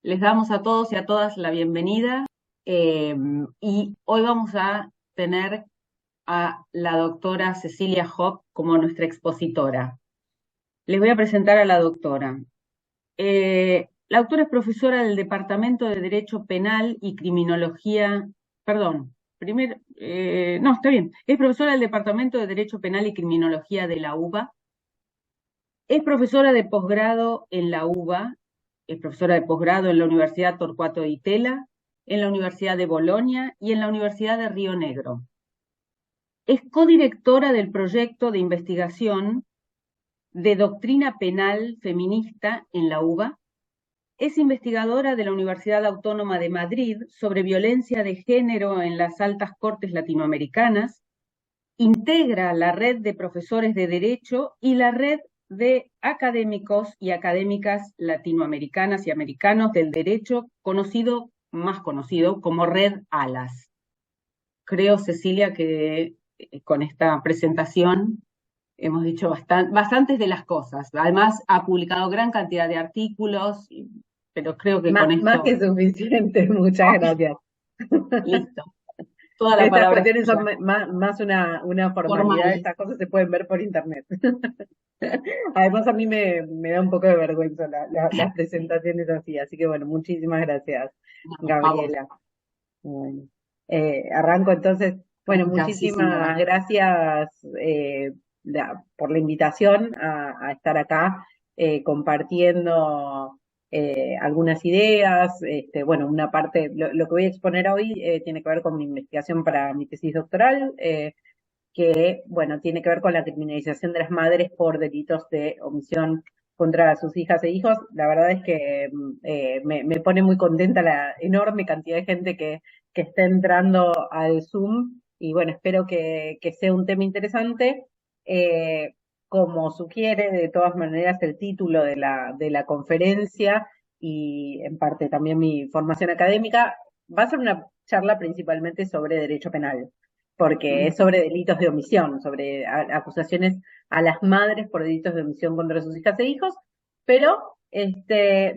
Les damos a todos y a todas la bienvenida y hoy vamos a tener a la doctora Cecilia Hopp como nuestra expositora. Les voy a presentar a la doctora. La doctora es profesora del Departamento de Derecho Penal y Criminología, perdón, primero, no, está bien, es profesora del Departamento de Derecho Penal y Criminología de la UBA. Es profesora de posgrado en la UBA, es profesora de posgrado en la Universidad Torcuato Di Tella, en la Universidad de Bolonia y en la Universidad de Río Negro. Es codirectora del proyecto de investigación de doctrina penal feminista en la UBA. Es investigadora de la Universidad Autónoma de Madrid sobre violencia de género en las altas cortes latinoamericanas. Integra la red de profesores de derecho y la red de académicos y académicas latinoamericanas y americanos del derecho, más conocido como Red Alas. Creo, Cecilia, que con esta presentación hemos dicho bastantes de las cosas. Además, ha publicado gran cantidad de artículos, pero creo que con Más esto, que suficiente, muchas gracias. listo. Toda la Estas palabra es cuestiones son tuya. más una formalidad, Formal. estas cosas se pueden ver por internet. Además, a mí me da un poco de vergüenza las presentaciones así, así que bueno, muchísimas gracias, No, a vos. Gabriela. Bueno, arranco entonces. Bueno, Sí, señora. muchísimas gracias por la invitación a estar acá compartiendo algunas ideas. Bueno, una parte, lo que voy a exponer hoy tiene que ver con mi investigación para mi tesis doctoral, que, bueno, tiene que ver con la criminalización de las madres por delitos de omisión contra sus hijas e hijos. La verdad es que me pone muy contenta la enorme cantidad de gente que está entrando al Zoom y bueno, espero que sea un tema interesante. Eh, Como sugiere de todas maneras el título de la conferencia y en parte también mi formación académica, va a ser una charla principalmente sobre derecho penal porque Mm. es sobre delitos de omisión, sobre acusaciones a las madres por delitos de omisión contra sus hijas e hijos, pero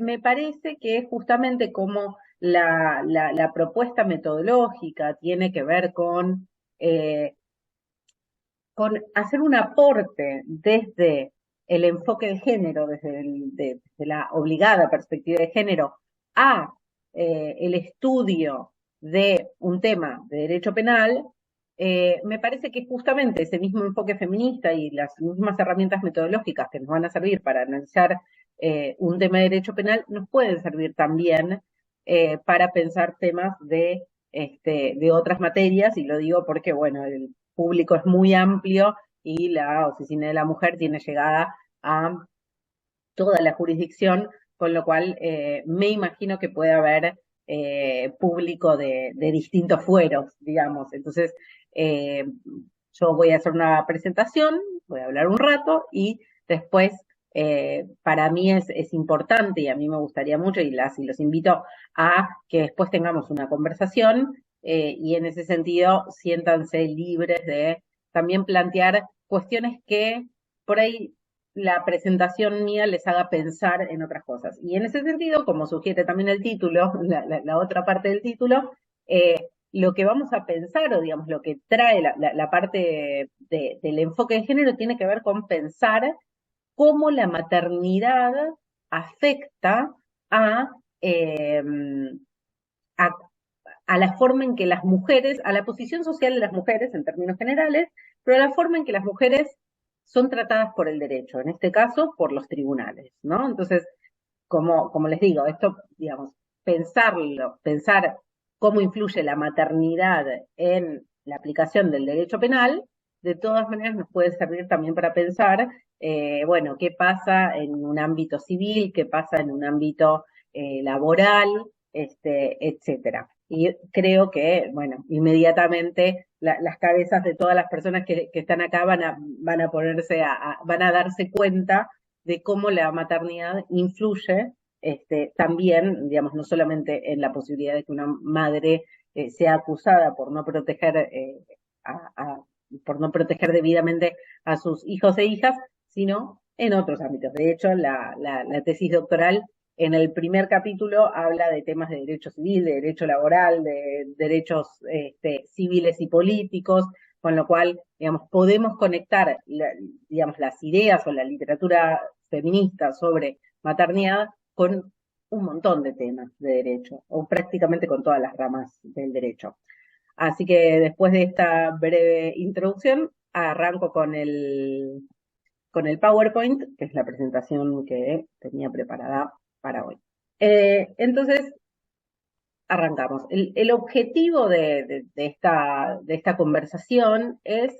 me parece que justamente como la propuesta metodológica tiene que ver eh, con hacer un aporte desde el enfoque de género, desde la obligada perspectiva de género, a el estudio de un tema de derecho penal, me parece que justamente ese mismo enfoque feminista y las mismas herramientas metodológicas que nos van a servir para analizar un tema de derecho penal nos pueden servir también para pensar temas de otras materias, y lo digo porque, bueno, el público es muy amplio y la Oficina de la Mujer tiene llegada a toda la jurisdicción, con lo cual me imagino que puede haber público de distintos fueros, digamos. Entonces, eh, yo voy a hacer una presentación, voy a hablar un rato y después, para mí es importante y a mí me gustaría mucho y los invito a que después tengamos una conversación y en ese sentido siéntanse libres de también plantear cuestiones que por ahí la presentación mía les haga pensar en otras cosas. Y en ese sentido, como sugiere también el título, la otra parte del título, lo que vamos a pensar, o digamos, lo que trae la parte del enfoque de género tiene que ver con pensar cómo la maternidad afecta a, eh, a, a la forma en que las mujeres, a la posición social de las mujeres en términos generales, pero a la forma en que las mujeres son tratadas por el derecho, en este caso por los tribunales, ¿no? Entonces, como les digo, esto, digamos, pensar cómo influye la maternidad en la aplicación del derecho penal, de todas maneras nos puede servir también para pensar, bueno, qué pasa en un ámbito civil, qué pasa en un ámbito laboral, etcétera. Y creo que, bueno, inmediatamente las cabezas de todas las personas que están acá van a ponerse van a darse cuenta de cómo la maternidad influye también, digamos, no solamente en la posibilidad de que una madre sea acusada por no proteger a, a, por no proteger debidamente a sus hijos e hijas, sino en otros ámbitos. De hecho, la tesis doctoral en el primer capítulo habla de temas de derecho civil, de derecho laboral, de derechos civiles y políticos, con lo cual, digamos, podemos conectar, digamos, las ideas o la literatura feminista sobre maternidad con un montón de temas de derecho, o prácticamente con todas las ramas del derecho. Así que después de esta breve introducción, arranco con el PowerPoint, que es la presentación que tenía preparada para hoy. Entonces, arrancamos. El objetivo de esta conversación es,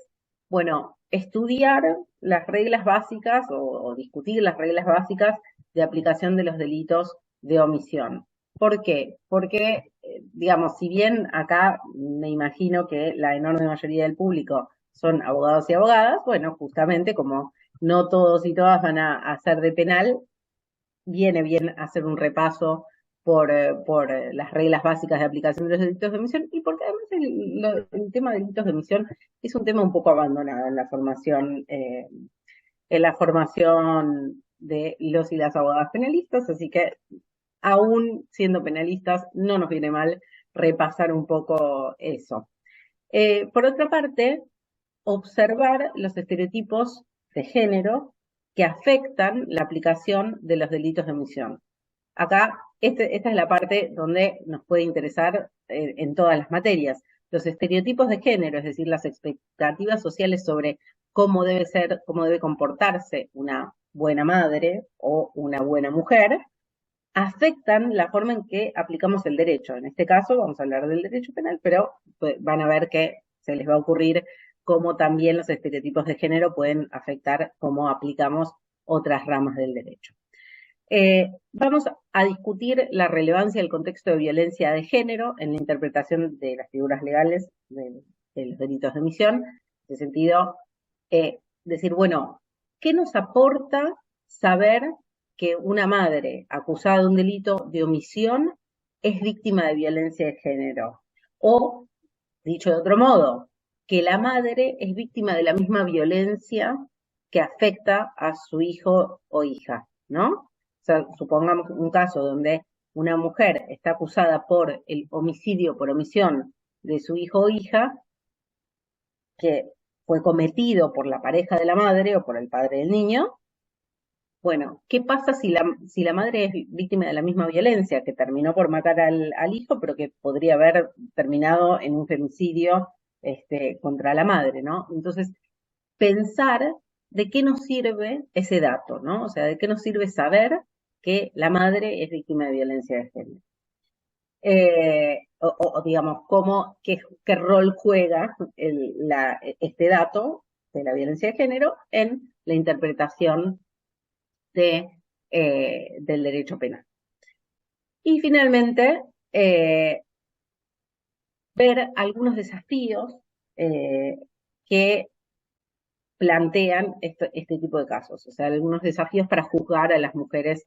bueno, estudiar las reglas básicas o discutir las reglas básicas de aplicación de los delitos de omisión. ¿Por qué? Porque, digamos, si bien acá me imagino que la enorme mayoría del público son abogados y abogadas, bueno, justamente como no todos y todas van a hacer de penal, viene bien hacer un repaso por las reglas básicas de aplicación de los delitos de omisión y porque además el tema de delitos de omisión es un tema un poco abandonado en la formación de los y las abogadas penalistas, así que aún siendo penalistas no nos viene mal repasar un poco eso. Por otra parte, observar los estereotipos de género que afectan la aplicación de los delitos de omisión. Acá, esta es la parte donde nos puede interesar en todas las materias. Los estereotipos de género, es decir, las expectativas sociales sobre cómo debe ser, cómo debe comportarse una buena madre o una buena mujer, afectan la forma en que aplicamos el derecho. En este caso vamos a hablar del derecho penal, pero van a ver que se les va a ocurrir cómo también los estereotipos de género pueden afectar cómo aplicamos otras ramas del derecho. Vamos a discutir la relevancia del contexto de violencia de género en la interpretación de las figuras legales de los delitos de omisión. En ese sentido, decir, bueno, ¿qué nos aporta saber que una madre acusada de un delito de omisión es víctima de violencia de género? O, dicho de otro modo, que la madre es víctima de la misma violencia que afecta a su hijo o hija, ¿no? O sea, supongamos un caso donde una mujer está acusada por el homicidio por omisión de su hijo o hija, que fue cometido por la pareja de la madre o por el padre del niño. Bueno, ¿qué pasa si la madre es víctima de la misma violencia, que terminó por matar al hijo, pero que podría haber terminado en un femicidio contra la madre, ¿no? Entonces, pensar de qué nos sirve ese dato, ¿no? O sea, de qué nos sirve saber que la madre es víctima de violencia de género. Digamos, qué rol juega este dato de la violencia de género en la interpretación del derecho penal. Y finalmente, ver algunos desafíos que plantean este tipo de casos, o sea, algunos desafíos para juzgar a las mujeres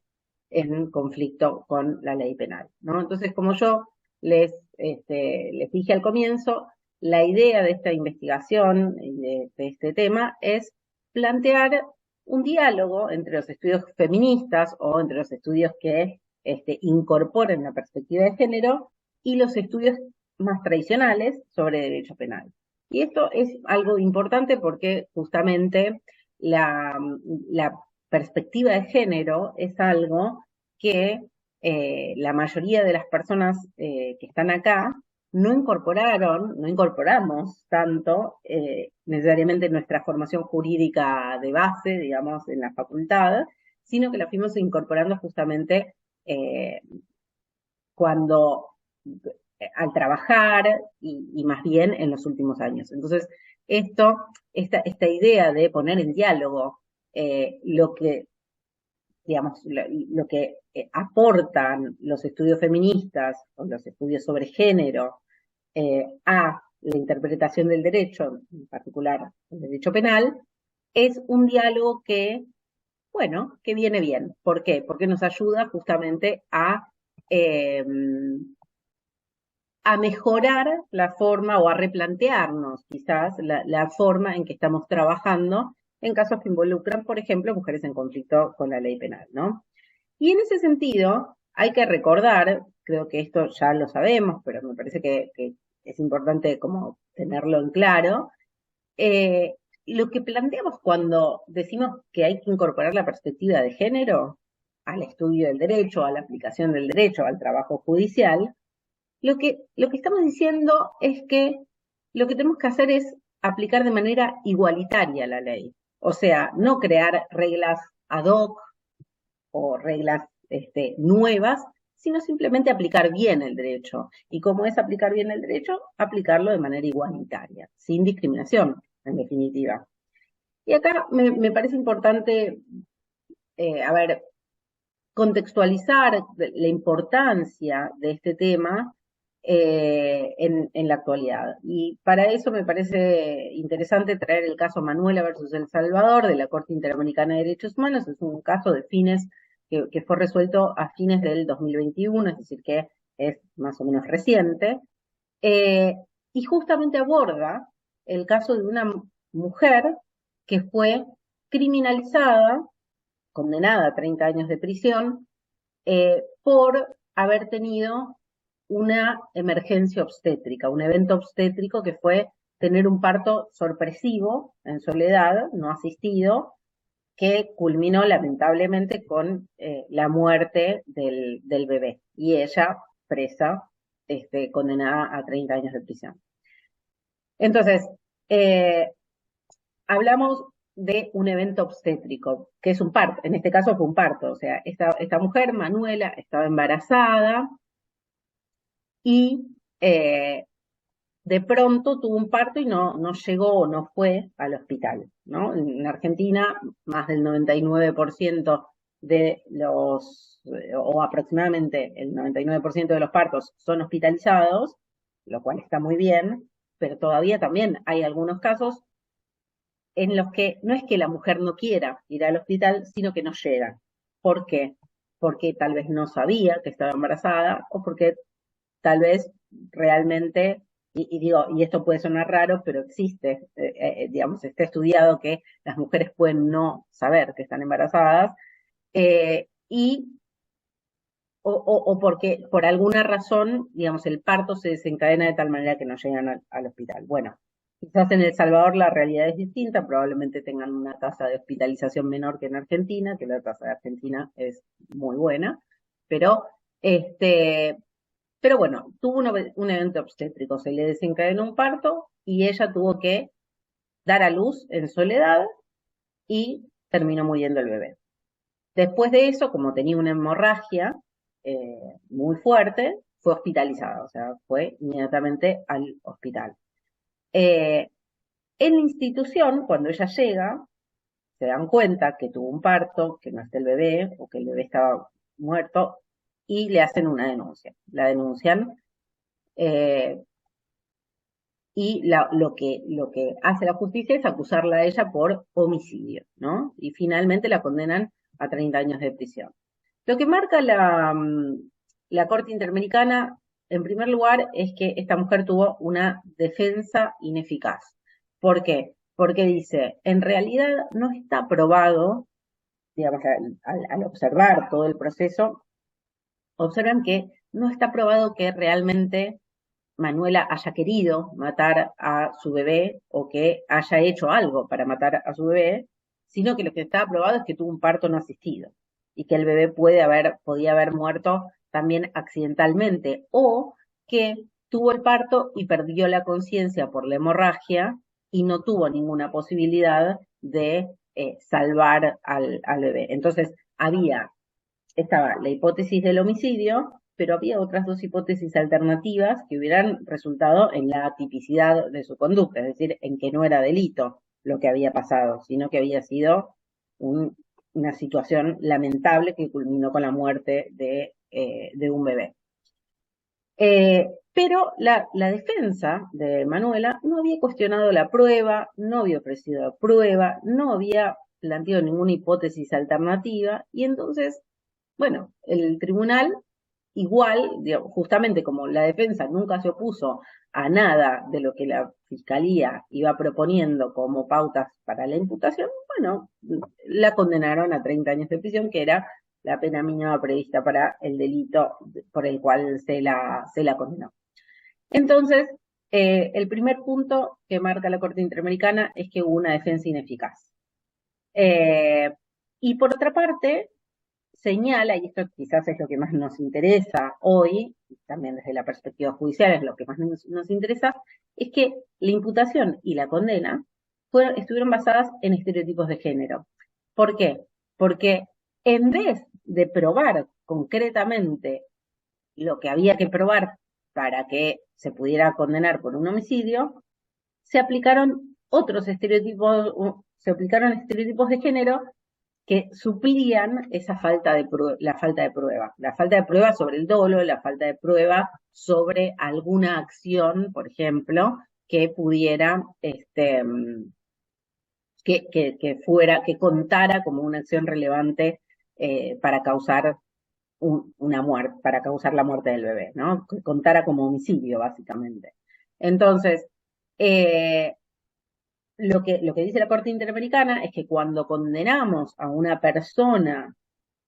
en conflicto con la ley penal, ¿no? Entonces, como yo les dije al comienzo, la idea de esta investigación, de este tema, es plantear un diálogo entre los estudios feministas o entre los estudios que incorporen la perspectiva de género y los estudios más tradicionales sobre derecho penal. Y esto es algo importante porque justamente la perspectiva de género es algo que la mayoría de las personas que están acá no incorporamos tanto necesariamente en nuestra formación jurídica de base, digamos, en la facultad, sino que la fuimos incorporando justamente cuando al trabajar y más bien en los últimos años. Entonces, esta idea de poner en diálogo lo que, digamos, lo que aportan los estudios feministas o los estudios sobre género a la interpretación del derecho, en particular el derecho penal, es un diálogo que, bueno, que viene bien. ¿Por qué? Porque nos ayuda justamente a mejorar la forma o a replantearnos quizás la forma en que estamos trabajando en casos que involucran, por ejemplo, mujeres en conflicto con la ley penal, ¿no? Y en ese sentido, hay que recordar, creo que esto ya lo sabemos, pero me parece que es importante como tenerlo en claro, eh, lo que planteamos cuando decimos que hay que incorporar la perspectiva de género al estudio del derecho, a la aplicación del derecho, al trabajo judicial, lo que estamos diciendo es que lo que tenemos que hacer es aplicar de manera igualitaria la ley. O sea, no crear reglas ad hoc o reglas nuevas, sino simplemente aplicar bien el derecho. Y como es aplicar bien el derecho, aplicarlo de manera igualitaria, sin discriminación, en definitiva. Y acá me parece importante, a ver, contextualizar la importancia de este tema en la actualidad. Y para eso me parece interesante traer el caso Manuela versus El Salvador de la Corte Interamericana de Derechos Humanos. Es un caso de fines que fue resuelto a fines del 2021, es decir, que es más o menos reciente, eh, y justamente aborda el caso de una mujer que fue criminalizada, condenada a 30 años de prisión, por haber tenido una emergencia obstétrica, un evento obstétrico que fue tener un parto sorpresivo, en soledad, no asistido, que culminó lamentablemente con la muerte del bebé y ella presa, condenada a 30 años de prisión. Entonces, eh, hablamos de un evento obstétrico, que es un parto, en este caso fue un parto, o sea, esta mujer, Manuela, estaba embarazada y de pronto tuvo un parto y no llegó o no fue al hospital, ¿no? En Argentina, más del 99% de o aproximadamente el 99% de los partos son hospitalizados, lo cual está muy bien, pero todavía también hay algunos casos en los que no es que la mujer no quiera ir al hospital, sino que no llega. ¿Por qué? Porque tal vez no sabía que estaba embarazada o porque tal vez realmente, y esto puede sonar raro, pero existe, digamos, está estudiado que las mujeres pueden no saber que están embarazadas, y o porque por alguna razón, digamos, el parto se desencadena de tal manera que no llegan al hospital. Bueno, quizás en El Salvador la realidad es distinta, probablemente tengan una tasa de hospitalización menor que en Argentina, que la tasa de Argentina es muy buena, pero este, pero bueno, tuvo un evento obstétrico, se le desencadenó un parto y ella tuvo que dar a luz en soledad y terminó muriendo el bebé. Después de eso, como tenía una hemorragia muy fuerte, fue hospitalizada, o sea, fue inmediatamente al hospital. Eh, en la institución, cuando ella llega, se dan cuenta que tuvo un parto, que no está el bebé o que el bebé estaba muerto y le hacen una denuncia. La denuncian eh, y lo que hace la justicia es acusarla a ella por homicidio, ¿no? Y finalmente la condenan a 30 años de prisión. Lo que marca la Corte Interamericana, en primer lugar, es que esta mujer tuvo una defensa ineficaz. ¿Por qué? Porque dice, en realidad no está probado, digamos, al observar todo el proceso, observan que no está probado que realmente Manuela haya querido matar a su bebé o que haya hecho algo para matar a su bebé, sino que lo que está probado es que tuvo un parto no asistido y que el bebé podía haber muerto también accidentalmente o que tuvo el parto y perdió la conciencia por la hemorragia y no tuvo ninguna posibilidad de salvar al bebé. Entonces, estaba la hipótesis del homicidio, pero había otras dos hipótesis alternativas que hubieran resultado en la tipicidad de su conducta, es decir, en que no era delito lo que había pasado, sino que había sido una situación lamentable que culminó con la muerte de un bebé. Pero la defensa de Manuela no había cuestionado la prueba, no había ofrecido prueba, no había planteado ninguna hipótesis alternativa, y entonces bueno, el tribunal igual, digamos, justamente como la defensa nunca se opuso a nada de lo que la fiscalía iba proponiendo como pautas para la imputación, bueno, la condenaron a 30 años de prisión, que era la pena mínima prevista para el delito por el cual se la condenó. Entonces, el primer punto que marca la Corte Interamericana es que hubo una defensa ineficaz. Y por otra parte, señala, y esto quizás es lo que más nos interesa hoy, también desde la perspectiva judicial es lo que más nos interesa, es que la imputación y la condena estuvieron basadas en estereotipos de género. ¿Por qué? Porque en vez de probar concretamente lo que había que probar para que se pudiera condenar por un homicidio, se aplicaron otros estereotipos, se aplicaron estereotipos de género que suplían esa la falta de prueba. La falta de prueba sobre el dolo, la falta de prueba sobre alguna acción, por ejemplo, que pudiera, que contara como una acción relevante para causar una muerte, para causar la muerte del bebé, ¿no? Que contara como homicidio, básicamente. Entonces, lo que dice la Corte Interamericana es que cuando condenamos a una persona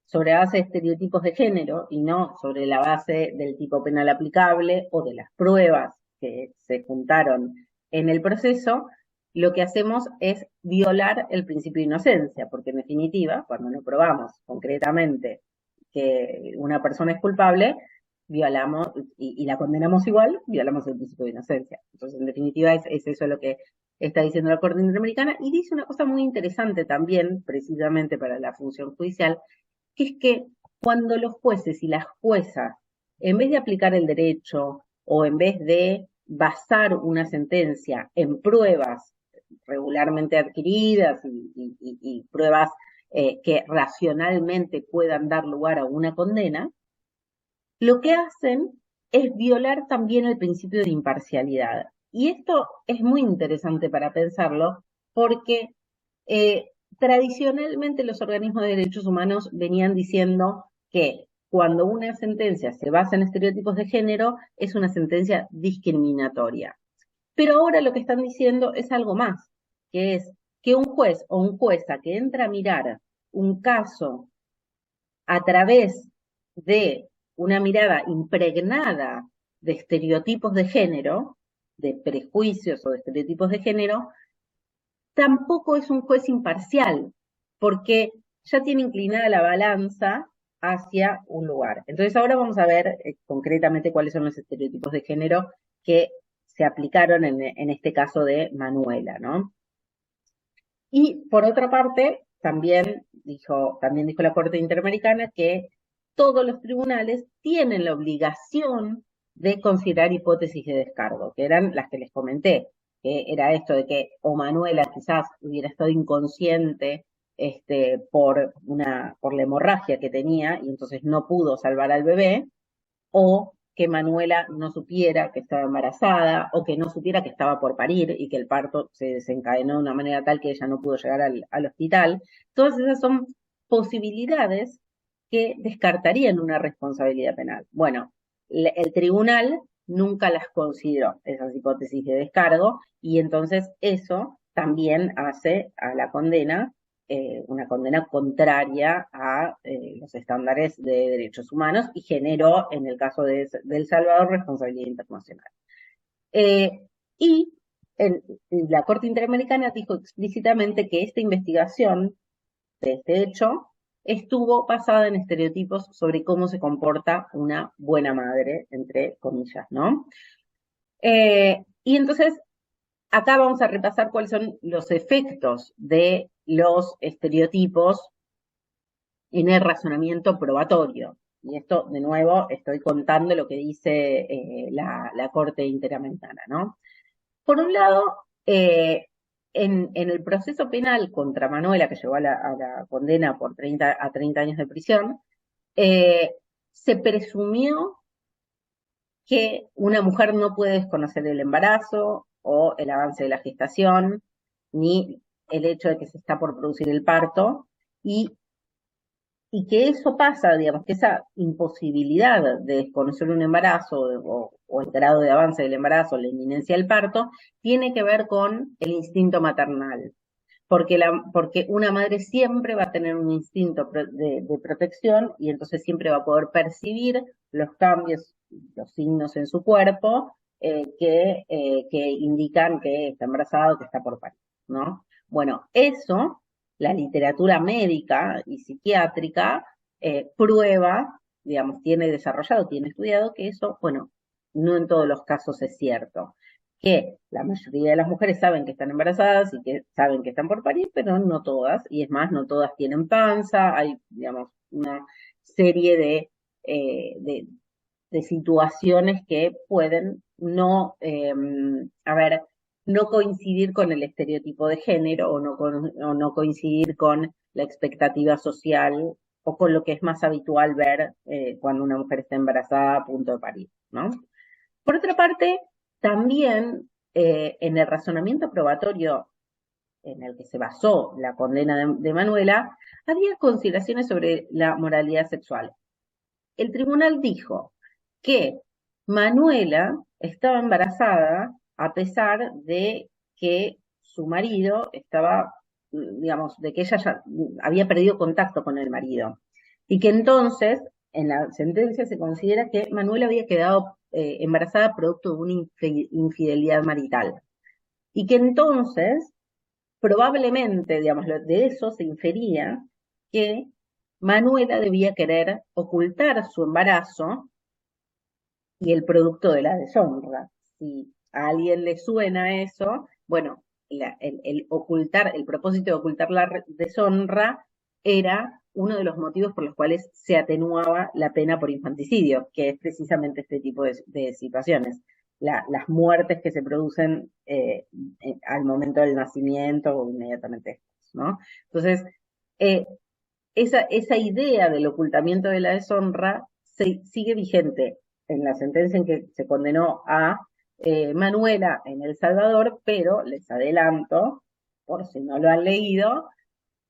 sobre la base de estereotipos de género y no sobre la base del tipo penal aplicable o de las pruebas que se juntaron en el proceso, lo que hacemos es violar el principio de inocencia, porque en definitiva, cuando no probamos concretamente que una persona es culpable, violamos y la condenamos igual, violamos el principio de inocencia. Entonces, en definitiva, es eso lo que está diciendo la Corte Interamericana, y dice una cosa muy interesante también, precisamente para la función judicial, que es que cuando los jueces y las juezas, en vez de aplicar el derecho o en vez de basar una sentencia en pruebas regularmente adquiridas y pruebas que racionalmente puedan dar lugar a una condena, lo que hacen es violar también el principio de imparcialidad. Y esto es muy interesante para pensarlo porque tradicionalmente los organismos de derechos humanos venían diciendo que cuando una sentencia se basa en estereotipos de género es una sentencia discriminatoria. Pero ahora lo que están diciendo es algo más, que es que un juez o un jueza que entra a mirar un caso a través de una mirada impregnada de estereotipos de género, de prejuicios o de estereotipos de género, tampoco es un juez imparcial, porque ya tiene inclinada la balanza hacia un lugar. Entonces ahora vamos a ver concretamente cuáles son los estereotipos de género que se aplicaron en este caso de Manuela, ¿no? Y por otra parte, también dijo la Corte Interamericana que todos los tribunales tienen la obligación de considerar hipótesis de descargo, que eran las que les comenté, que era esto de que o Manuela quizás hubiera estado inconsciente por la hemorragia que tenía y entonces no pudo salvar al bebé, o que Manuela no supiera que estaba embarazada, o que no supiera que estaba por parir y que el parto se desencadenó de una manera tal que ella no pudo llegar al hospital. Todas esas son posibilidades que descartarían una responsabilidad penal. Bueno, el tribunal nunca las consideró, esas hipótesis de descargo, y entonces eso también hace a la condena una condena contraria a los estándares de derechos humanos y generó, en el caso de El Salvador, responsabilidad internacional. Y la Corte Interamericana dijo explícitamente que esta investigación de este hecho estuvo basada en estereotipos sobre cómo se comporta una buena madre, entre comillas, ¿no? Y entonces, acá vamos a repasar cuáles son los efectos de los estereotipos en el razonamiento probatorio. Y esto, de nuevo, estoy contando lo que dice la Corte Interamericana, ¿no? Por un lado, en el proceso penal contra Manuela, que llegó a la condena por 30 años de prisión, se presumió que una mujer no puede desconocer el embarazo o el avance de la gestación, ni el hecho de que se está por producir el parto, y que eso pasa, digamos, que esa imposibilidad de desconocer un embarazo o el grado de avance del embarazo, la inminencia del parto, tiene que ver con el instinto maternal. porque una madre siempre va a tener un instinto de protección y entonces siempre va a poder percibir los cambios, los signos en su cuerpo que indican que está embarazada o que está por parir, ¿no? Bueno, eso, la literatura médica y psiquiátrica prueba, digamos, tiene desarrollado, tiene estudiado que eso, bueno, no en todos los casos es cierto, que la mayoría de las mujeres saben que están embarazadas y que saben que están por parir, pero no todas, y es más, no todas tienen panza, hay, digamos, una serie de situaciones que pueden no, a ver, no coincidir con el estereotipo de género o no coincidir con la expectativa social o con lo que es más habitual ver cuando una mujer está embarazada a punto de parir, ¿no? Por otra parte, también en el razonamiento probatorio en el que se basó la condena de Manuela, había consideraciones sobre la moralidad sexual. El tribunal dijo que Manuela estaba embarazada a pesar de que su marido estaba, digamos, de que ella ya había perdido contacto con el marido. Y que entonces, en la sentencia se considera que Manuela había quedado embarazada producto de una infidelidad marital. Y que entonces, probablemente, digamos, de eso se infería que Manuela debía querer ocultar su embarazo y el producto de la deshonra. Si a alguien le suena eso, bueno, el propósito de ocultar la deshonra era uno de los motivos por los cuales se atenuaba la pena por infanticidio, que es precisamente este tipo de situaciones. Las muertes que se producen al momento del nacimiento o inmediatamente después, ¿no? Entonces, eh, esa idea del ocultamiento de la deshonra sigue vigente en la sentencia en que se condenó a Manuela en El Salvador, pero les adelanto, por si no lo han leído,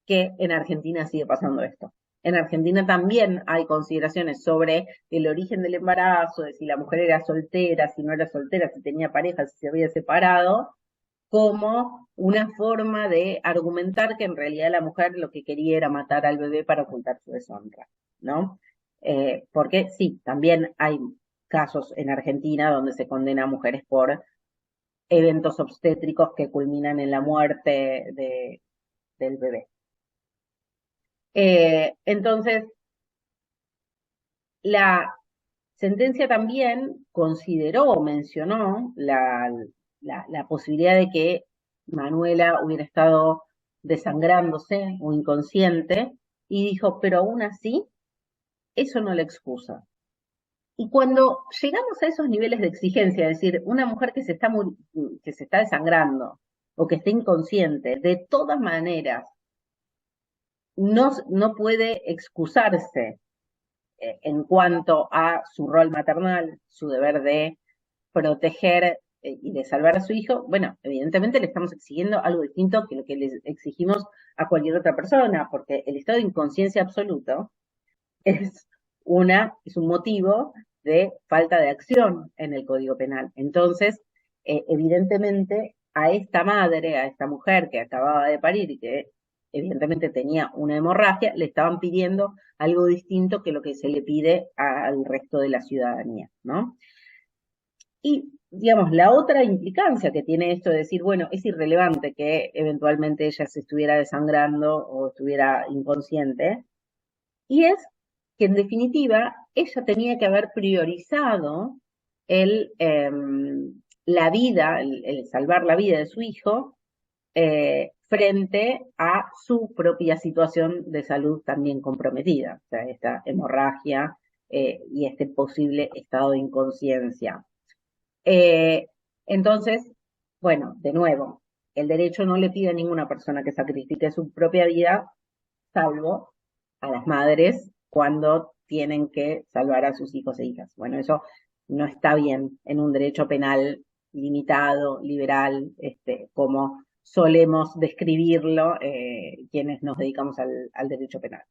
que en Argentina sigue pasando esto. En Argentina también hay consideraciones sobre el origen del embarazo, de si la mujer era soltera, si no era soltera, si tenía pareja, si se había separado, como una forma de argumentar que en realidad la mujer lo que quería era matar al bebé para ocultar su deshonra, ¿no? Porque sí, también hay casos en Argentina donde se condena a mujeres por eventos obstétricos que culminan en la muerte del bebé. Entonces, la sentencia también consideró o mencionó la posibilidad de que Manuela hubiera estado desangrándose o inconsciente y dijo, pero aún así, eso no la excusa. Y cuando llegamos a esos niveles de exigencia, es decir, una mujer que se está desangrando o que está inconsciente, de todas maneras, no puede excusarse en cuanto a su rol maternal, su deber de proteger y de salvar a su hijo, bueno, evidentemente le estamos exigiendo algo distinto que lo que le exigimos a cualquier otra persona, porque el estado de inconsciencia absoluto es, es un motivo de falta de acción en el Código Penal. Entonces, evidentemente, a esta madre, a esta mujer que acababa de parir y que evidentemente tenía una hemorragia, le estaban pidiendo algo distinto que lo que se le pide al resto de la ciudadanía, ¿no? Y, digamos, la otra implicancia que tiene esto de decir, bueno, es irrelevante que eventualmente ella se estuviera desangrando o estuviera inconsciente, y es que en definitiva ella tenía que haber priorizado el, la vida, el salvar la vida de su hijo, frente a su propia situación de salud también comprometida, o sea, esta hemorragia y este posible estado de inconsciencia. Eh, entonces, bueno, de nuevo, el derecho no le pide a ninguna persona que sacrifique su propia vida, salvo a las madres cuando tienen que salvar a sus hijos e hijas. Bueno, eso no está bien en un derecho penal limitado, liberal, como solemos describirlo quienes nos dedicamos al derecho penal.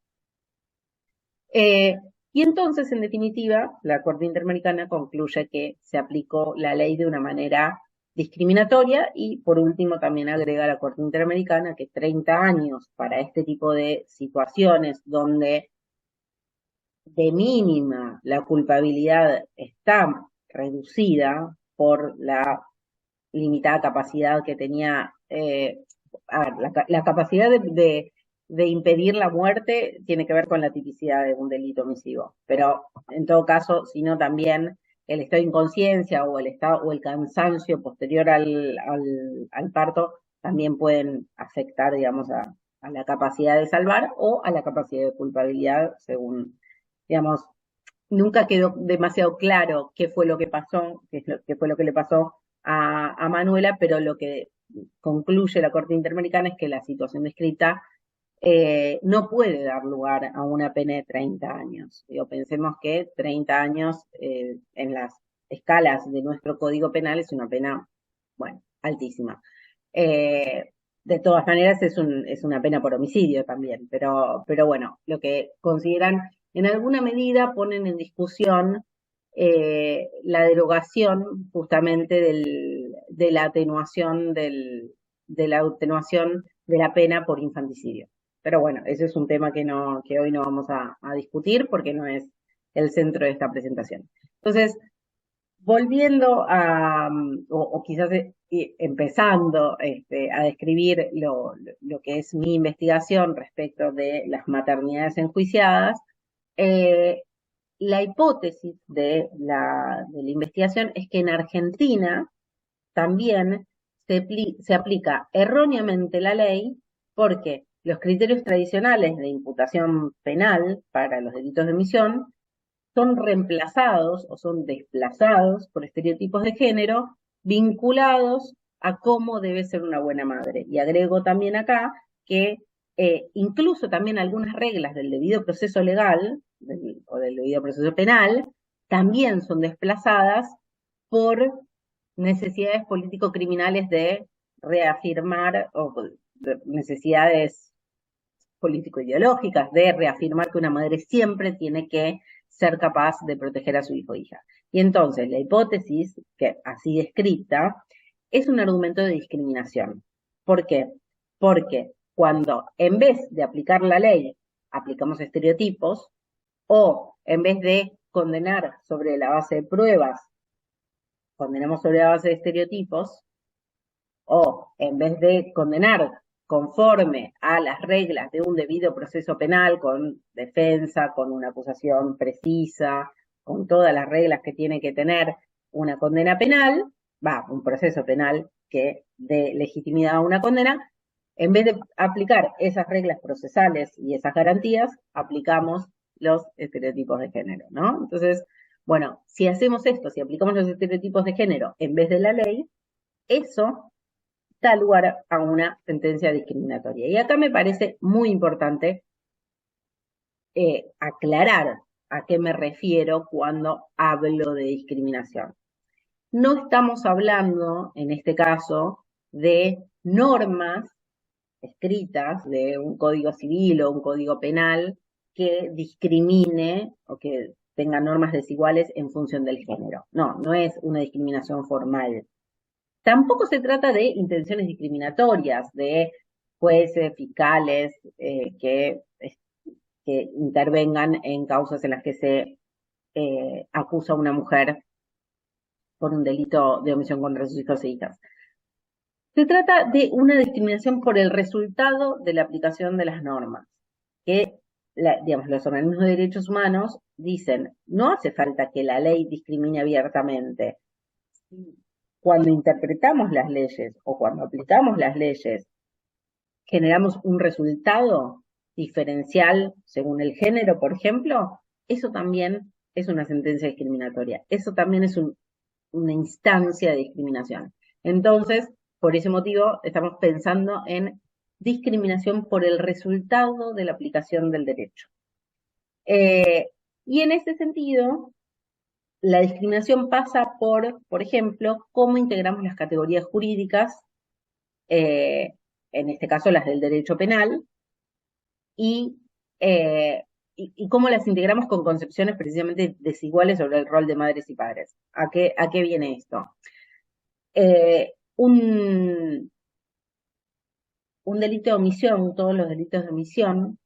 Y entonces, en definitiva, la Corte Interamericana concluye que se aplicó la ley de una manera discriminatoria, y por último también agrega la Corte Interamericana que 30 años para este tipo de situaciones donde de mínima la culpabilidad está reducida por la limitada capacidad que tenía, a ver, la capacidad de impedir la muerte tiene que ver con la tipicidad de un delito omisivo, pero en todo caso, sino también el estado de inconsciencia o el estado o el cansancio posterior al parto también pueden afectar, digamos, a la capacidad de salvar o a la capacidad de culpabilidad, según, digamos, nunca quedó demasiado claro qué fue lo que pasó, qué fue lo que le pasó a Manuela, pero lo que concluye la Corte Interamericana es que la situación descrita no puede dar lugar a una pena de 30 años. Digo, pensemos que 30 años en las escalas de nuestro Código Penal es una pena, bueno, altísima. De todas maneras es una pena por homicidio también, pero bueno, lo que consideran en alguna medida ponen en discusión la derogación justamente de la atenuación de la atenuación de la pena por infanticidio. Pero bueno, ese es un tema que hoy no vamos a discutir porque no es el centro de esta presentación. Entonces, volviendo o quizás empezando a describir lo que es mi investigación respecto de las maternidades enjuiciadas, eh, la hipótesis de la investigación es que en Argentina también se aplica erróneamente la ley porque los criterios tradicionales de imputación penal para los delitos de omisión son reemplazados o son desplazados por estereotipos de género vinculados a cómo debe ser una buena madre. Y agrego también acá que incluso también algunas reglas del debido proceso legal o del debido proceso penal también son desplazadas por necesidades político-criminales de reafirmar o necesidades político-ideológicas de reafirmar que una madre siempre tiene que ser capaz de proteger a su hijo o hija. Y entonces la hipótesis, que así descrita, es un argumento de discriminación. ¿Por qué? Porque cuando en vez de aplicar la ley aplicamos estereotipos, o en vez de condenar sobre la base de pruebas, condenamos sobre la base de estereotipos, o en vez de condenar conforme a las reglas de un debido proceso penal, con defensa, con una acusación precisa, con todas las reglas que tiene que tener una condena penal, un proceso penal que dé legitimidad a una condena, en vez de aplicar esas reglas procesales y esas garantías, aplicamos los estereotipos de género, ¿no? Entonces, bueno, si hacemos esto, si aplicamos los estereotipos de género en vez de la ley, eso da lugar a una sentencia discriminatoria. Y acá me parece muy importante aclarar a qué me refiero cuando hablo de discriminación. No estamos hablando, en este caso, de normas escritas de un código civil o un código penal que discrimine o que tenga normas desiguales en función del género. No, no es una discriminación formal. Tampoco se trata de intenciones discriminatorias de jueces, fiscales que intervengan en causas en las que se acusa a una mujer por un delito de omisión contra sus hijos e hijas. Se trata de una discriminación por el resultado de la aplicación de las normas, que digamos, los organismos de derechos humanos dicen, no hace falta que la ley discrimine abiertamente. Cuando interpretamos las leyes o cuando aplicamos las leyes, generamos un resultado diferencial según el género, por ejemplo, eso también es una sentencia discriminatoria. Eso también es una instancia de discriminación. Entonces, por ese motivo, estamos pensando en discriminación por el resultado de la aplicación del derecho. Y en ese sentido, la discriminación pasa por ejemplo, cómo integramos las categorías jurídicas, en este caso las del derecho penal, y cómo las integramos con concepciones precisamente desiguales sobre el rol de madres y padres. ¿A qué viene esto? Un, un delito de omisión, todos los delitos de omisión,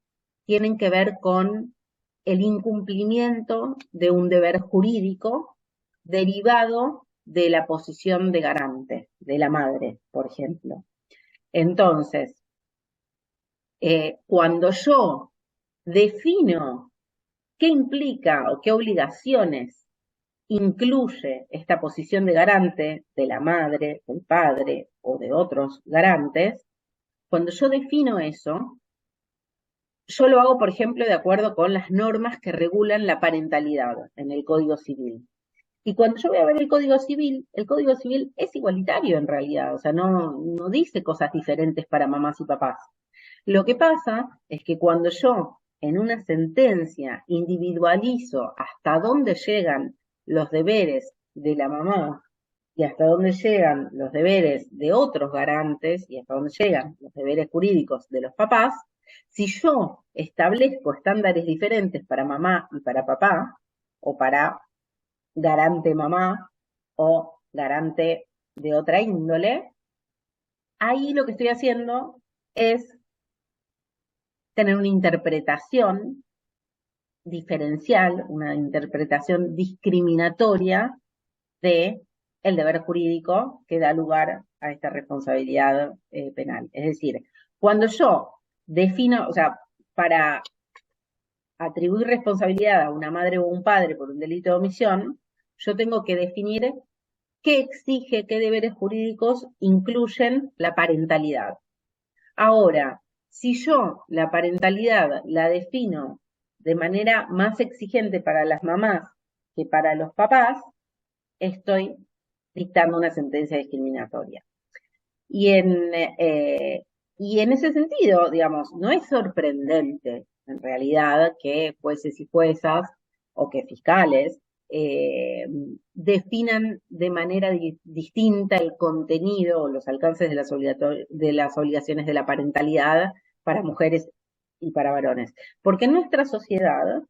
tienen que ver con el incumplimiento de un deber jurídico derivado de la posición de garante de la madre, por ejemplo. Entonces, cuando yo defino qué implica o qué obligaciones incluye esta posición de garante de la madre, del padre o de otros garantes, cuando yo defino eso, yo lo hago, por ejemplo, de acuerdo con las normas que regulan la parentalidad en el Código Civil. Y cuando yo voy a ver el Código Civil es igualitario en realidad, o sea, no dice cosas diferentes para mamás y papás. Lo que pasa es que cuando yo en una sentencia individualizo hasta dónde llegan los deberes de la mamá y hasta dónde llegan los deberes de otros garantes y hasta dónde llegan los deberes jurídicos de los papás, si yo establezco estándares diferentes para mamá y para papá, o para garante mamá o garante de otra índole, ahí lo que estoy haciendo es tener una interpretación diferencial, una interpretación discriminatoria de el deber jurídico que da lugar a esta responsabilidad penal. Es decir, cuando yo defino, o sea, para atribuir responsabilidad a una madre o un padre por un delito de omisión, yo tengo que definir qué exige, qué deberes jurídicos incluyen la parentalidad. Ahora, si yo la parentalidad la defino de manera más exigente para las mamás que para los papás, estoy dictando una sentencia discriminatoria. Y en ese sentido, digamos, no es sorprendente en realidad que jueces y juezas o que fiscales definan de manera distinta el contenido o los alcances de las obligaciones de la parentalidad para mujeres y para varones. Porque en nuestra sociedad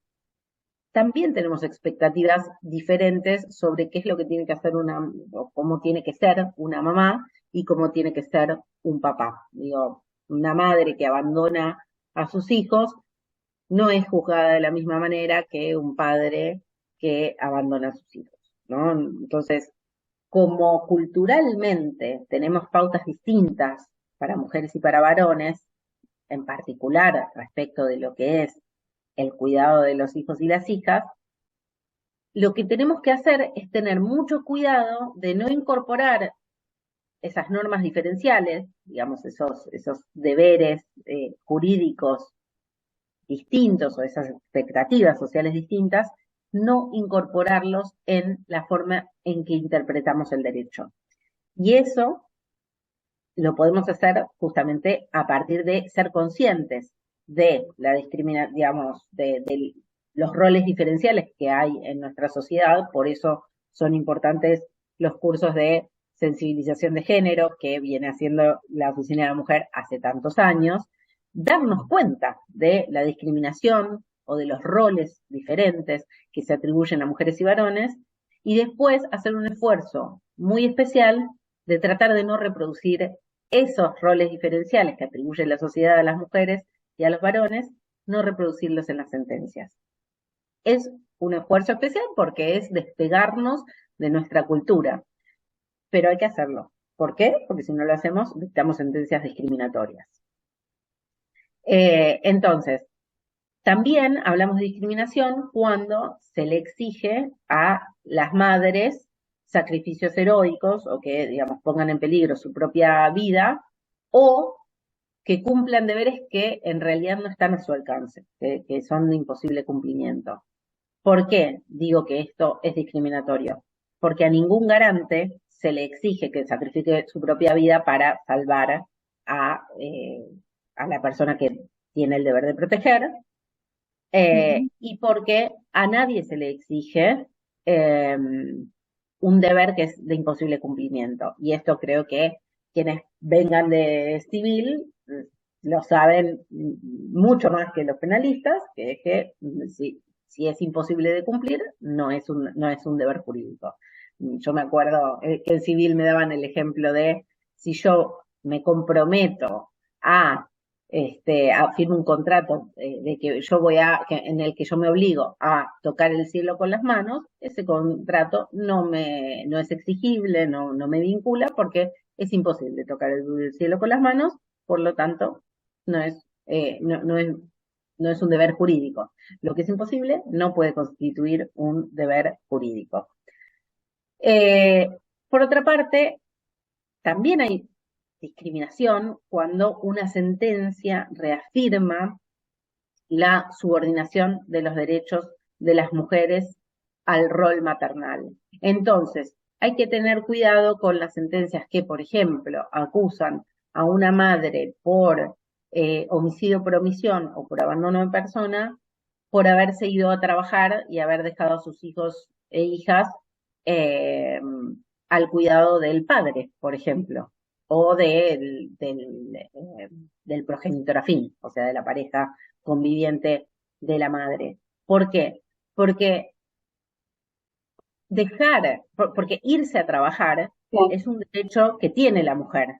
también tenemos expectativas diferentes sobre qué es lo que tiene que hacer o cómo tiene que ser una mamá y cómo tiene que ser un papá. Digo, una madre que abandona a sus hijos no es juzgada de la misma manera que un padre que abandona a sus hijos, ¿no? Entonces, como culturalmente tenemos pautas distintas para mujeres y para varones, en particular respecto de lo que es el cuidado de los hijos y las hijas, lo que tenemos que hacer es tener mucho cuidado de no incorporar esas normas diferenciales, digamos, esos deberes jurídicos distintos o esas expectativas sociales distintas, no incorporarlos en la forma en que interpretamos el derecho. Y eso lo podemos hacer justamente a partir de ser conscientes de la discriminación, digamos, de los roles diferenciales que hay en nuestra sociedad, por eso son importantes los cursos de sensibilización de género que viene haciendo la Oficina de la Mujer hace tantos años, darnos cuenta de la discriminación o de los roles diferentes que se atribuyen a mujeres y varones, y después hacer un esfuerzo muy especial de tratar de no reproducir esos roles diferenciales que atribuye la sociedad a las mujeres y a los varones, no reproducirlos en las sentencias. Es un esfuerzo especial porque es despegarnos de nuestra cultura, pero hay que hacerlo. ¿Por qué? Porque si no lo hacemos, dictamos sentencias discriminatorias. Entonces, también hablamos de discriminación cuando se le exige a las madres sacrificios heroicos o que, digamos, pongan en peligro su propia vida o que cumplan deberes que en realidad no están a su alcance, que son de imposible cumplimiento. ¿Por qué digo que esto es discriminatorio? Porque a ningún garante se le exige que sacrifique su propia vida para salvar a la persona que tiene el deber de proteger, y porque a nadie se le exige eh, un deber que es de imposible cumplimiento. Y esto creo que quienes vengan de civil lo saben mucho más que los penalistas, que es que si es imposible de cumplir, no es un deber jurídico. Yo me acuerdo que en civil me daban el ejemplo de si yo me comprometo a, firmo un contrato de que yo en el que yo me obligo a tocar el cielo con las manos, ese contrato no es exigible, no me vincula porque es imposible tocar el cielo con las manos, por lo tanto, no es, no es un deber jurídico. Lo que es imposible no puede constituir un deber jurídico. Eh, por otra parte, también hay discriminación cuando una sentencia reafirma la subordinación de los derechos de las mujeres al rol maternal. Entonces, hay que tener cuidado con las sentencias que, por ejemplo, acusan a una madre por homicidio por omisión o por abandono de persona, por haberse ido a trabajar y haber dejado a sus hijos e hijas eh, al cuidado del padre, por ejemplo, o del progenitor afín, o sea, de la pareja conviviente de la madre. ¿Por qué? Porque porque irse a trabajar es un derecho que tiene la mujer,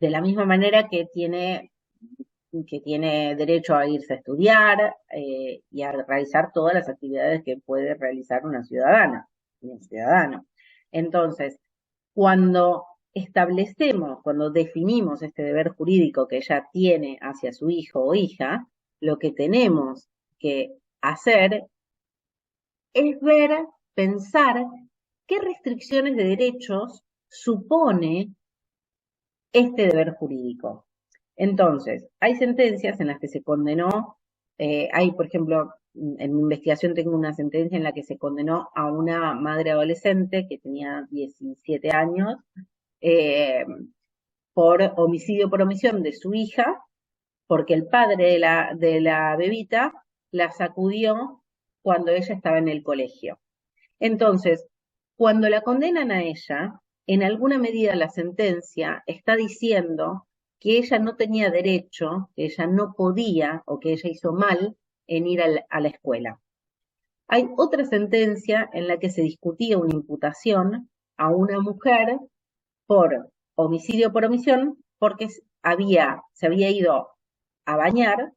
de la misma manera que tiene derecho a irse a estudiar y a realizar todas las actividades que puede realizar una ciudadana, un ciudadano. Entonces, cuando cuando definimos este deber jurídico que ella tiene hacia su hijo o hija, lo que tenemos que hacer es pensar qué restricciones de derechos supone este deber jurídico. Entonces, hay sentencias en las que se condenó, por ejemplo, en mi investigación tengo una sentencia en la que se condenó a una madre adolescente que tenía 17 años eh, por homicidio por omisión de su hija, porque el padre de la bebita la sacudió cuando ella estaba en el colegio. Entonces, cuando la condenan a ella, en alguna medida la sentencia está diciendo que ella no tenía derecho, que ella no podía o que ella hizo mal en ir a la escuela. Hay otra sentencia en la que se discutía una imputación a una mujer por homicidio por omisión porque se había ido a bañar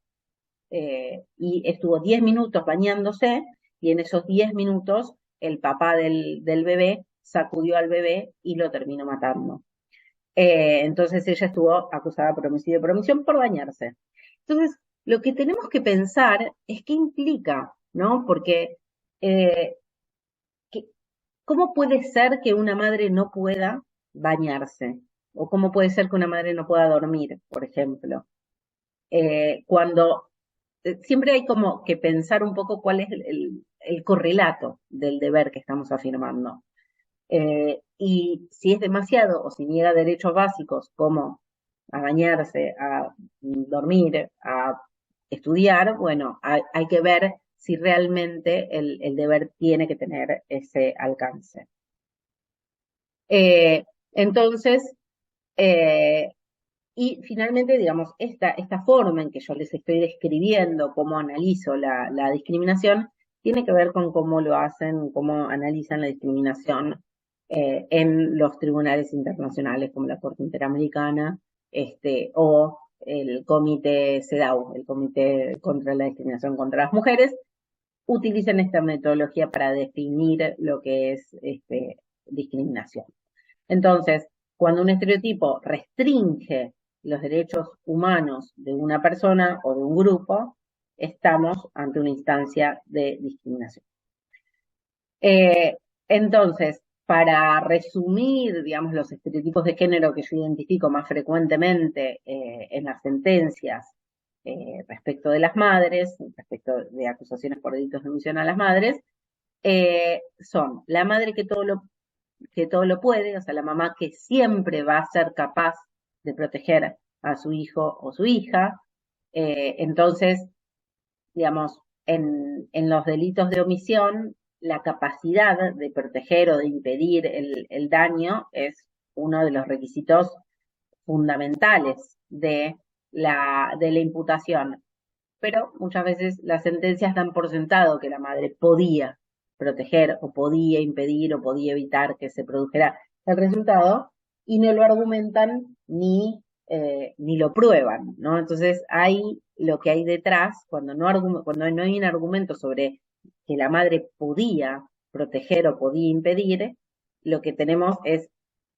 y estuvo 10 minutos bañándose y en esos 10 minutos el papá del bebé sacudió al bebé y lo terminó matando. Entonces ella estuvo acusada por homicidio por omisión por bañarse. Entonces, lo que tenemos que pensar es qué implica, ¿no? Porque, eh, ¿cómo puede ser que una madre no pueda bañarse? ¿O cómo puede ser que una madre no pueda dormir, por ejemplo? Cuando siempre hay como que pensar un poco cuál es el correlato del deber que estamos afirmando. Y si es demasiado o si niega derechos básicos como a bañarse, a dormir, a estudiar, bueno, hay que ver si realmente el deber tiene que tener ese alcance. Entonces, y finalmente, digamos, esta forma en que yo les estoy describiendo cómo analizo la discriminación, tiene que ver con cómo lo hacen, cómo analizan la discriminación en los tribunales internacionales como la Corte Interamericana o el Comité CEDAW, el Comité contra la Discriminación contra las Mujeres, utilizan esta metodología para definir lo que es discriminación. Entonces, cuando un estereotipo restringe los derechos humanos de una persona o de un grupo, estamos ante una instancia de discriminación. Entonces, para resumir, digamos, los estereotipos de género que yo identifico más frecuentemente en las sentencias respecto de las madres, respecto de acusaciones por delitos de omisión a las madres, son la madre que todo lo puede, o sea, la mamá que siempre va a ser capaz de proteger a su hijo o su hija. Entonces, digamos, en los delitos de omisión, la capacidad de proteger o de impedir el daño es uno de los requisitos fundamentales de la imputación. Pero muchas veces las sentencias dan por sentado que la madre podía proteger o podía impedir o podía evitar que se produjera el resultado, y no lo argumentan ni lo prueban, ¿no? Entonces hay lo que hay detrás, cuando no hay un argumento sobre que la madre podía proteger o podía impedir, lo que tenemos es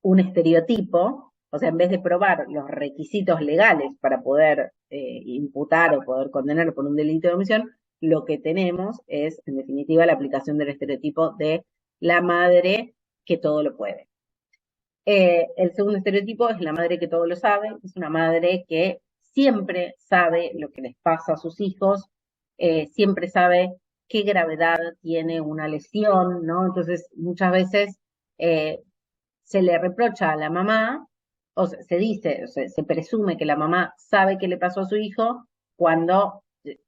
un estereotipo, o sea, en vez de probar los requisitos legales para poder imputar o poder condenar por un delito de omisión, lo que tenemos es, en definitiva, la aplicación del estereotipo de la madre que todo lo puede. El segundo estereotipo es la madre que todo lo sabe, es una madre que siempre sabe lo que les pasa a sus hijos, siempre sabe qué gravedad tiene una lesión, ¿no? Entonces, muchas veces eh, se le reprocha a la mamá, o se dice, se presume que la mamá sabe qué le pasó a su hijo cuando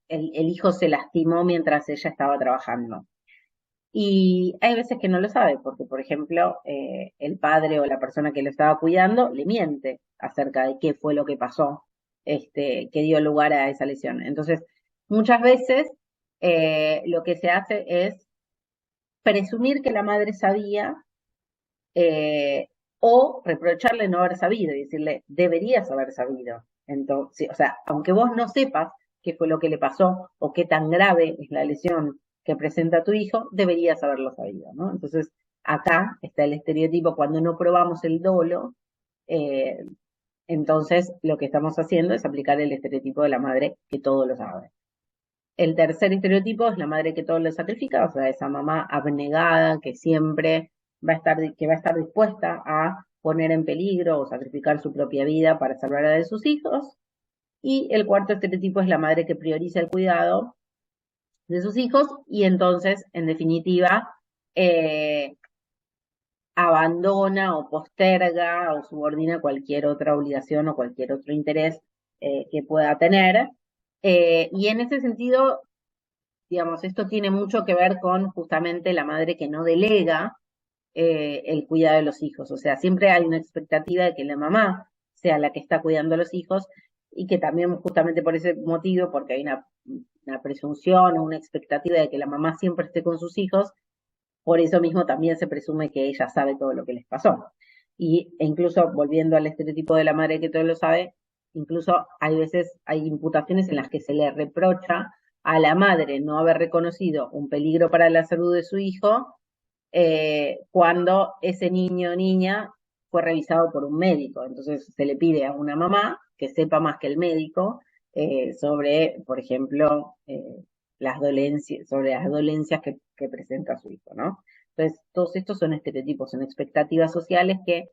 el hijo se lastimó mientras ella estaba trabajando. Y hay veces que no lo sabe, porque, por ejemplo, el padre o la persona que lo estaba cuidando le miente acerca de qué fue lo que pasó, que dio lugar a esa lesión. Entonces, muchas veces lo que se hace es presumir que la madre sabía eh, o reprocharle no haber sabido y decirle, deberías haber sabido. Entonces, o sea, aunque vos no sepas qué fue lo que le pasó o qué tan grave es la lesión que presenta tu hijo, deberías haberlo sabido, ¿no? Entonces, acá está el estereotipo, cuando no probamos el dolo, eh, entonces lo que estamos haciendo es aplicar el estereotipo de la madre que todo lo sabe. El tercer estereotipo es la madre que todo lo sacrifica, o sea, esa mamá abnegada que siempre que va a estar dispuesta a poner en peligro o sacrificar su propia vida para salvar a la de sus hijos. Y el cuarto estereotipo es la madre que prioriza el cuidado de sus hijos y entonces, en definitiva, eh, abandona o posterga o subordina cualquier otra obligación o cualquier otro interés que pueda tener. Y en ese sentido, digamos, esto tiene mucho que ver con justamente la madre que no delega el cuidado de los hijos. O sea, siempre hay una expectativa de que la mamá sea la que está cuidando a los hijos y que también justamente por ese motivo, porque hay una presunción o una expectativa de que la mamá siempre esté con sus hijos, por eso mismo también se presume que ella sabe todo lo que les pasó. E incluso volviendo al estereotipo de la madre que todo lo sabe, incluso hay veces, hay imputaciones en las que se le reprocha a la madre no haber reconocido un peligro para la salud de su hijo cuando ese niño o niña fue revisado por un médico. Entonces se le pide a una mamá que sepa más que el médico sobre, por ejemplo, sobre las dolencias que presenta su hijo, ¿no? Entonces, todos estos son estereotipos, son expectativas sociales que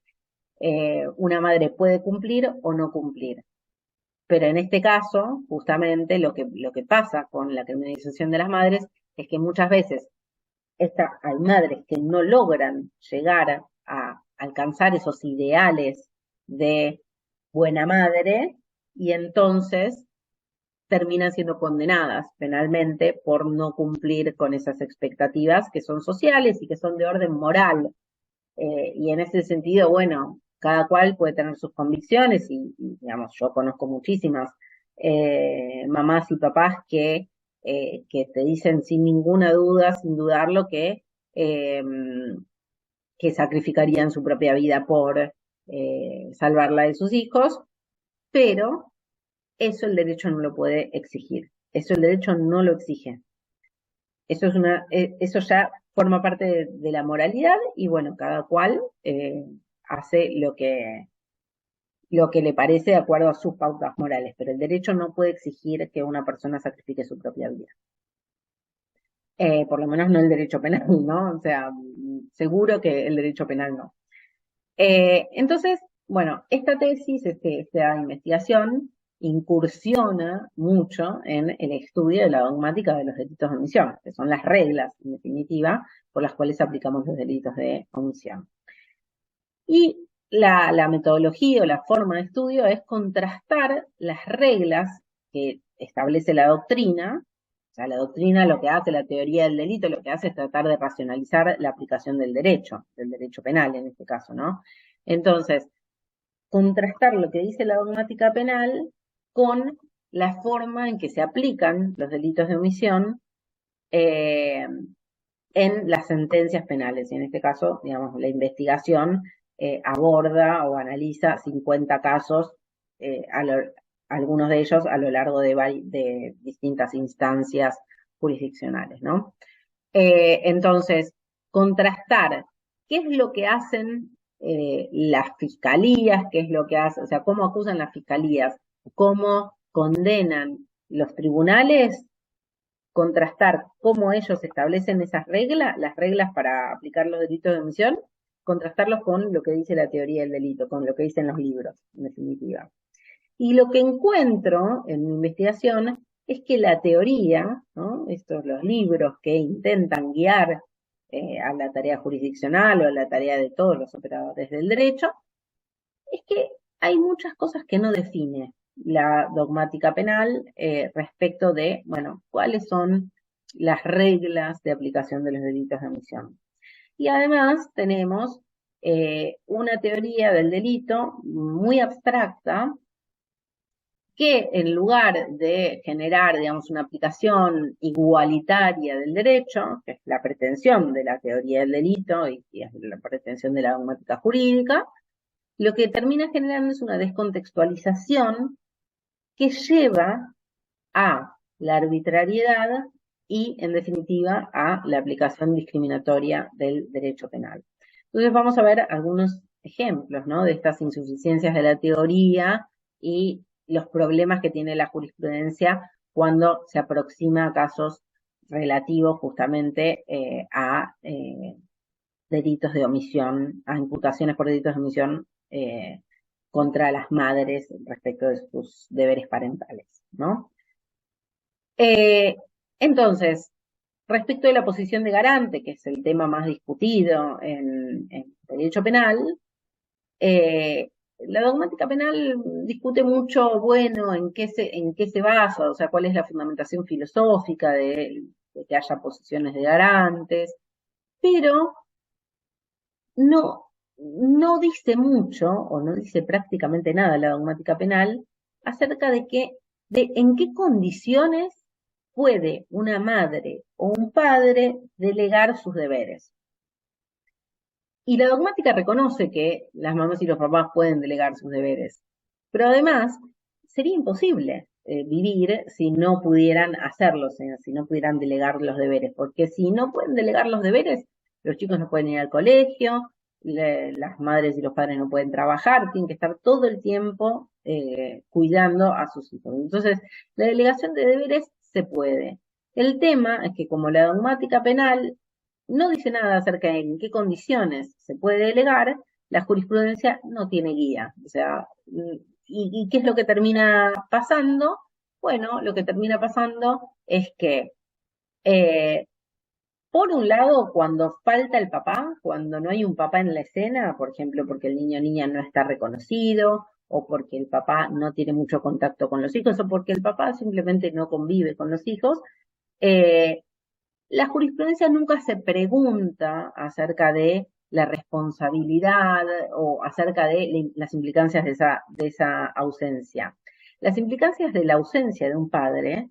una madre puede cumplir o no cumplir. Pero en este caso, justamente lo que pasa con la criminalización de las madres es que muchas veces hay madres que no logran llegar a alcanzar esos ideales de buena madre y entonces terminan siendo condenadas penalmente por no cumplir con esas expectativas que son sociales y que son de orden moral. Y en ese sentido, bueno, cada cual puede tener sus convicciones digamos, yo conozco muchísimas mamás y papás que te dicen sin ninguna duda, sin dudarlo, eh, que sacrificarían su propia vida por salvar la de sus hijos, pero eso el derecho no lo puede exigir. Eso el derecho no lo exige. Eso ya forma parte de la moralidad y bueno, cada cual hace lo que le parece de acuerdo a sus pautas morales, pero el derecho no puede exigir que una persona sacrifique su propia vida. Por lo menos no el derecho penal, ¿no? O sea, seguro que el derecho penal no. Entonces, bueno, esta tesis, esta investigación, incursiona mucho en el estudio de la dogmática de los delitos de omisión, que son las reglas, en definitiva, por las cuales aplicamos los delitos de omisión. Y la metodología o la forma de estudio es contrastar las reglas que establece la doctrina. O sea, la doctrina lo que hace, la teoría del delito, lo que hace es tratar de racionalizar la aplicación del derecho penal en este caso, ¿no? Entonces, contrastar lo que dice la dogmática penal con la forma en que se aplican los delitos de omisión en las sentencias penales. Y en este caso, digamos, la investigación aborda o analiza 50 casos, algunos de ellos a lo largo de distintas instancias jurisdiccionales, ¿no? Entonces, contrastar qué es lo que hacen las fiscalías, qué es lo que hacen, o sea, cómo acusan las fiscalías, cómo condenan los tribunales, contrastar cómo ellos establecen esas reglas, las reglas para aplicar los delitos de omisión, contrastarlos con lo que dice la teoría del delito, con lo que dicen los libros, en definitiva. Y lo que encuentro en mi investigación es que la teoría, ¿no? Estos los libros que intentan guiar a la tarea jurisdiccional o a la tarea de todos los operadores del derecho, es que hay muchas cosas que no define la dogmática penal respecto de, bueno, cuáles son las reglas de aplicación de los delitos de omisión. Y además tenemos una teoría del delito muy abstracta que en lugar de generar, digamos, una aplicación igualitaria del derecho, que es la pretensión de la teoría del delito y es la pretensión de la dogmática jurídica, lo que termina generando es una descontextualización que lleva a la arbitrariedad y, en definitiva, a la aplicación discriminatoria del derecho penal. Entonces vamos a ver algunos ejemplos, ¿no?, de estas insuficiencias de la teoría y los problemas que tiene la jurisprudencia cuando se aproxima a casos relativos justamente a delitos de omisión, a imputaciones por delitos de omisión contra las madres respecto de sus deberes parentales, ¿no? Entonces, respecto de la posición de garante, que es el tema más discutido en derecho penal, la dogmática penal discute mucho, bueno, en qué se basa, o sea, cuál es la fundamentación filosófica de que haya posiciones de garantes, pero no dice mucho, o no dice prácticamente nada la dogmática penal, acerca de en qué condiciones puede una madre o un padre delegar sus deberes. Y la dogmática reconoce que las mamás y los papás pueden delegar sus deberes, pero además sería imposible vivir si no pudieran hacerlo, si no pudieran delegar los deberes, porque si no pueden delegar los deberes, los chicos no pueden ir al colegio, las madres y los padres no pueden trabajar, tienen que estar todo el tiempo cuidando a sus hijos. Entonces, la delegación de deberes se puede. El tema es que como la dogmática penal no dice nada acerca de en qué condiciones se puede delegar, la jurisprudencia no tiene guía. O sea, ¿y qué es lo que termina pasando? Bueno, lo que termina pasando es que, por un lado, cuando falta el papá, cuando no hay un papá en la escena, por ejemplo, porque el niño o niña no está reconocido, o porque el papá no tiene mucho contacto con los hijos, o porque el papá simplemente no convive con los hijos, la jurisprudencia nunca se pregunta acerca de la responsabilidad o acerca de las implicancias de esa ausencia. Las implicancias de la ausencia de un padre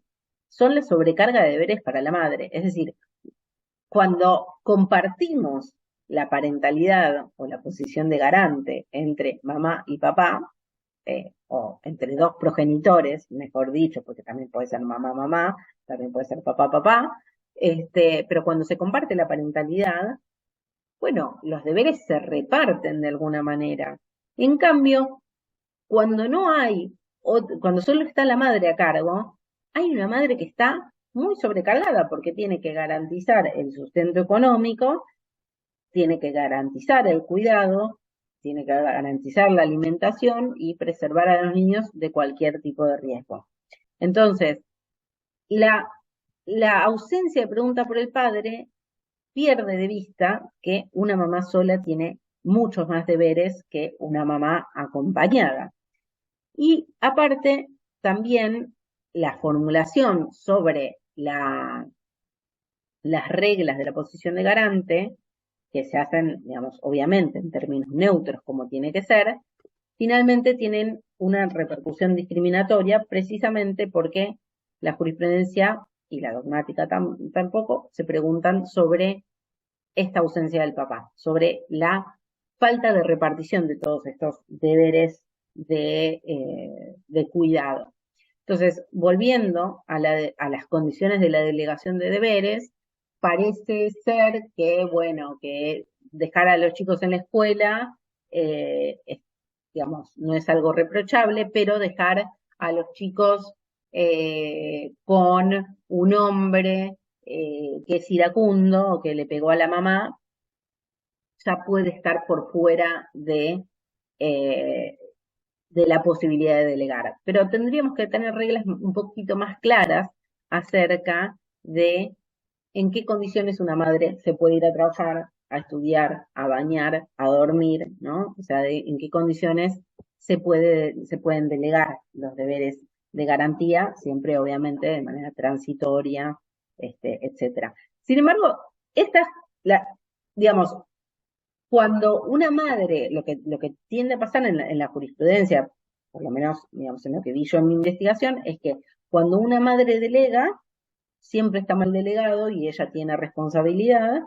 son la sobrecarga de deberes para la madre. Es decir, cuando compartimos la parentalidad o la posición de garante entre mamá y papá, o entre dos progenitores, mejor dicho, porque también puede ser mamá, mamá, también puede ser papá, papá, pero cuando se comparte la parentalidad, bueno, los deberes se reparten de alguna manera. En cambio, cuando no hay, cuando solo está la madre a cargo, hay una madre que está muy sobrecargada porque tiene que garantizar el sustento económico, tiene que garantizar el cuidado, tiene que garantizar la alimentación y preservar a los niños de cualquier tipo de riesgo. Entonces, la ausencia de pregunta por el padre pierde de vista que una mamá sola tiene muchos más deberes que una mamá acompañada. Y aparte, también la formulación sobre las reglas de la posición de garante, que se hacen, digamos, obviamente en términos neutros como tiene que ser, finalmente tienen una repercusión discriminatoria precisamente porque la jurisprudencia y la dogmática tampoco se preguntan sobre esta ausencia del papá, sobre la falta de repartición de todos estos deberes de cuidado. Entonces, volviendo a las condiciones de la delegación de deberes, parece ser que, bueno, que dejar a los chicos en la escuela, digamos, no es algo reprochable, pero dejar a los chicos con un hombre que es iracundo o que le pegó a la mamá, ya puede estar por fuera eh, de la posibilidad de delegar. Pero tendríamos que tener reglas un poquito más claras acerca de en qué condiciones una madre se puede ir a trabajar, a estudiar, a bañar, a dormir, ¿no? O sea, en qué condiciones se pueden delegar los deberes de garantía, siempre obviamente de manera transitoria, etcétera. Sin embargo, esta, digamos, cuando una madre, lo que tiende a pasar en la jurisprudencia, por lo menos, digamos, en lo que vi yo en mi investigación, es que cuando una madre delega, siempre está mal delegado y ella tiene responsabilidad,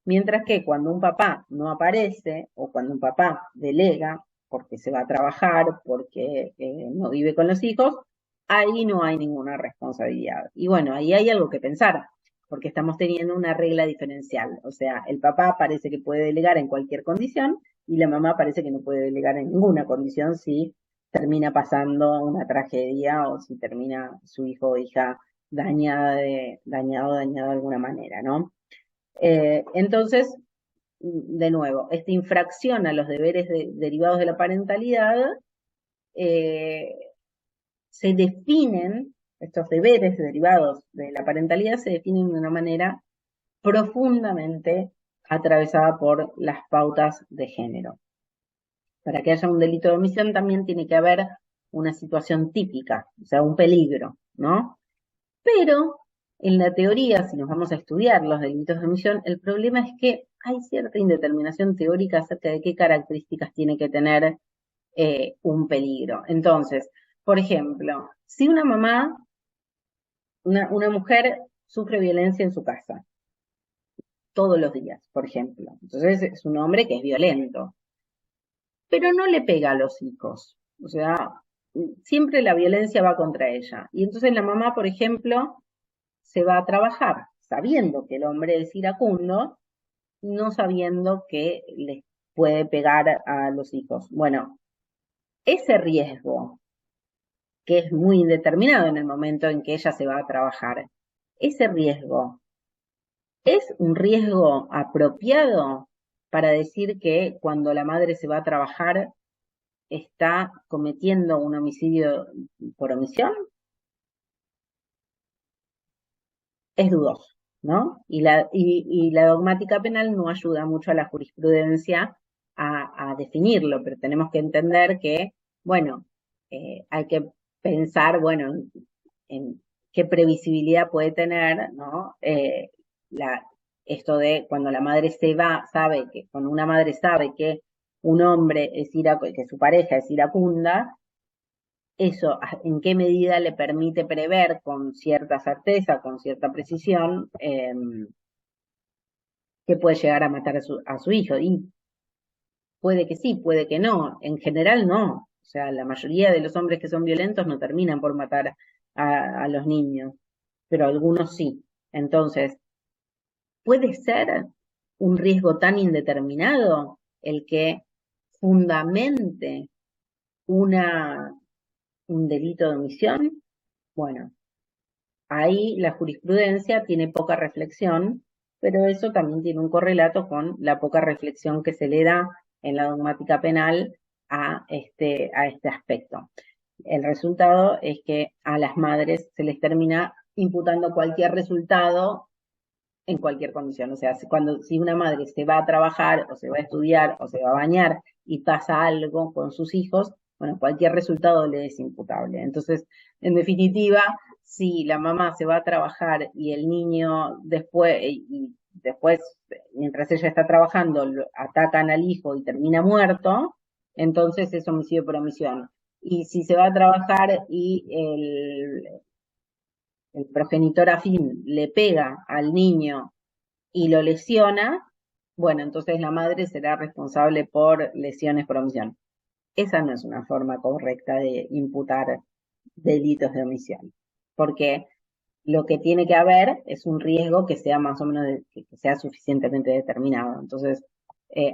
mientras que cuando un papá no aparece o cuando un papá delega porque se va a trabajar, porque no vive con los hijos, ahí no hay ninguna responsabilidad. Y bueno, ahí hay algo que pensar, porque estamos teniendo una regla diferencial. O sea, el papá parece que puede delegar en cualquier condición y la mamá parece que no puede delegar en ninguna condición si termina pasando una tragedia o si termina su hijo o hija dañado de alguna manera, ¿no? Entonces, de nuevo, esta infracción a los deberes derivados de la parentalidad eh, se definen, estos deberes derivados de la parentalidad se definen de una manera profundamente atravesada por las pautas de género. Para que haya un delito de omisión también tiene que haber una situación típica, o sea, un peligro, ¿no? Pero en la teoría, si nos vamos a estudiar los delitos de omisión, el problema es que hay cierta indeterminación teórica acerca de qué características tiene que tener un peligro. Entonces, por ejemplo, si una mamá, una mujer sufre violencia en su casa todos los días, por ejemplo, entonces es un hombre que es violento, pero no le pega a los hijos, o sea, siempre la violencia va contra ella. Y entonces la mamá, por ejemplo, se va a trabajar sabiendo que el hombre es iracundo, no sabiendo que les puede pegar a los hijos. Bueno, ese riesgo, que es muy indeterminado en el momento en que ella se va a trabajar, ese riesgo es un riesgo apropiado para decir que cuando la madre se va a trabajar está cometiendo un homicidio por omisión. Es dudoso, ¿no? Y la dogmática penal no ayuda mucho a la jurisprudencia a definirlo, pero tenemos que entender que, bueno, hay que pensar, bueno, en qué previsibilidad puede tener, ¿no? Esto de cuando la madre se va, sabe que, cuando una madre sabe que un hombre que su pareja es iracunda, eso en qué medida le permite prever con cierta certeza, con cierta precisión, que puede llegar a matar a su hijo. Y puede que sí, puede que no. En general no. O sea, la mayoría de los hombres que son violentos no terminan por matar a los niños, pero algunos sí. Entonces, ¿puede ser un riesgo tan indeterminado el que fundamente una, un delito de omisión? Bueno, ahí la jurisprudencia tiene poca reflexión, pero eso también tiene un correlato con la poca reflexión que se le da en la dogmática penal a este aspecto. El resultado es que a las madres se les termina imputando cualquier resultado en cualquier condición. O sea, si una madre se va a trabajar o se va a estudiar o se va a bañar y pasa algo con sus hijos, bueno, cualquier resultado le es imputable. Entonces, en definitiva, si la mamá se va a trabajar y el niño después, mientras ella está trabajando, atacan al hijo y termina muerto, entonces es homicidio por omisión. Y si se va a trabajar y el progenitor afín le pega al niño y lo lesiona, bueno, entonces la madre será responsable por lesiones por omisión. Esa no es una forma correcta de imputar delitos de omisión, porque lo que tiene que haber es un riesgo que sea más o menos, que sea suficientemente determinado. Entonces,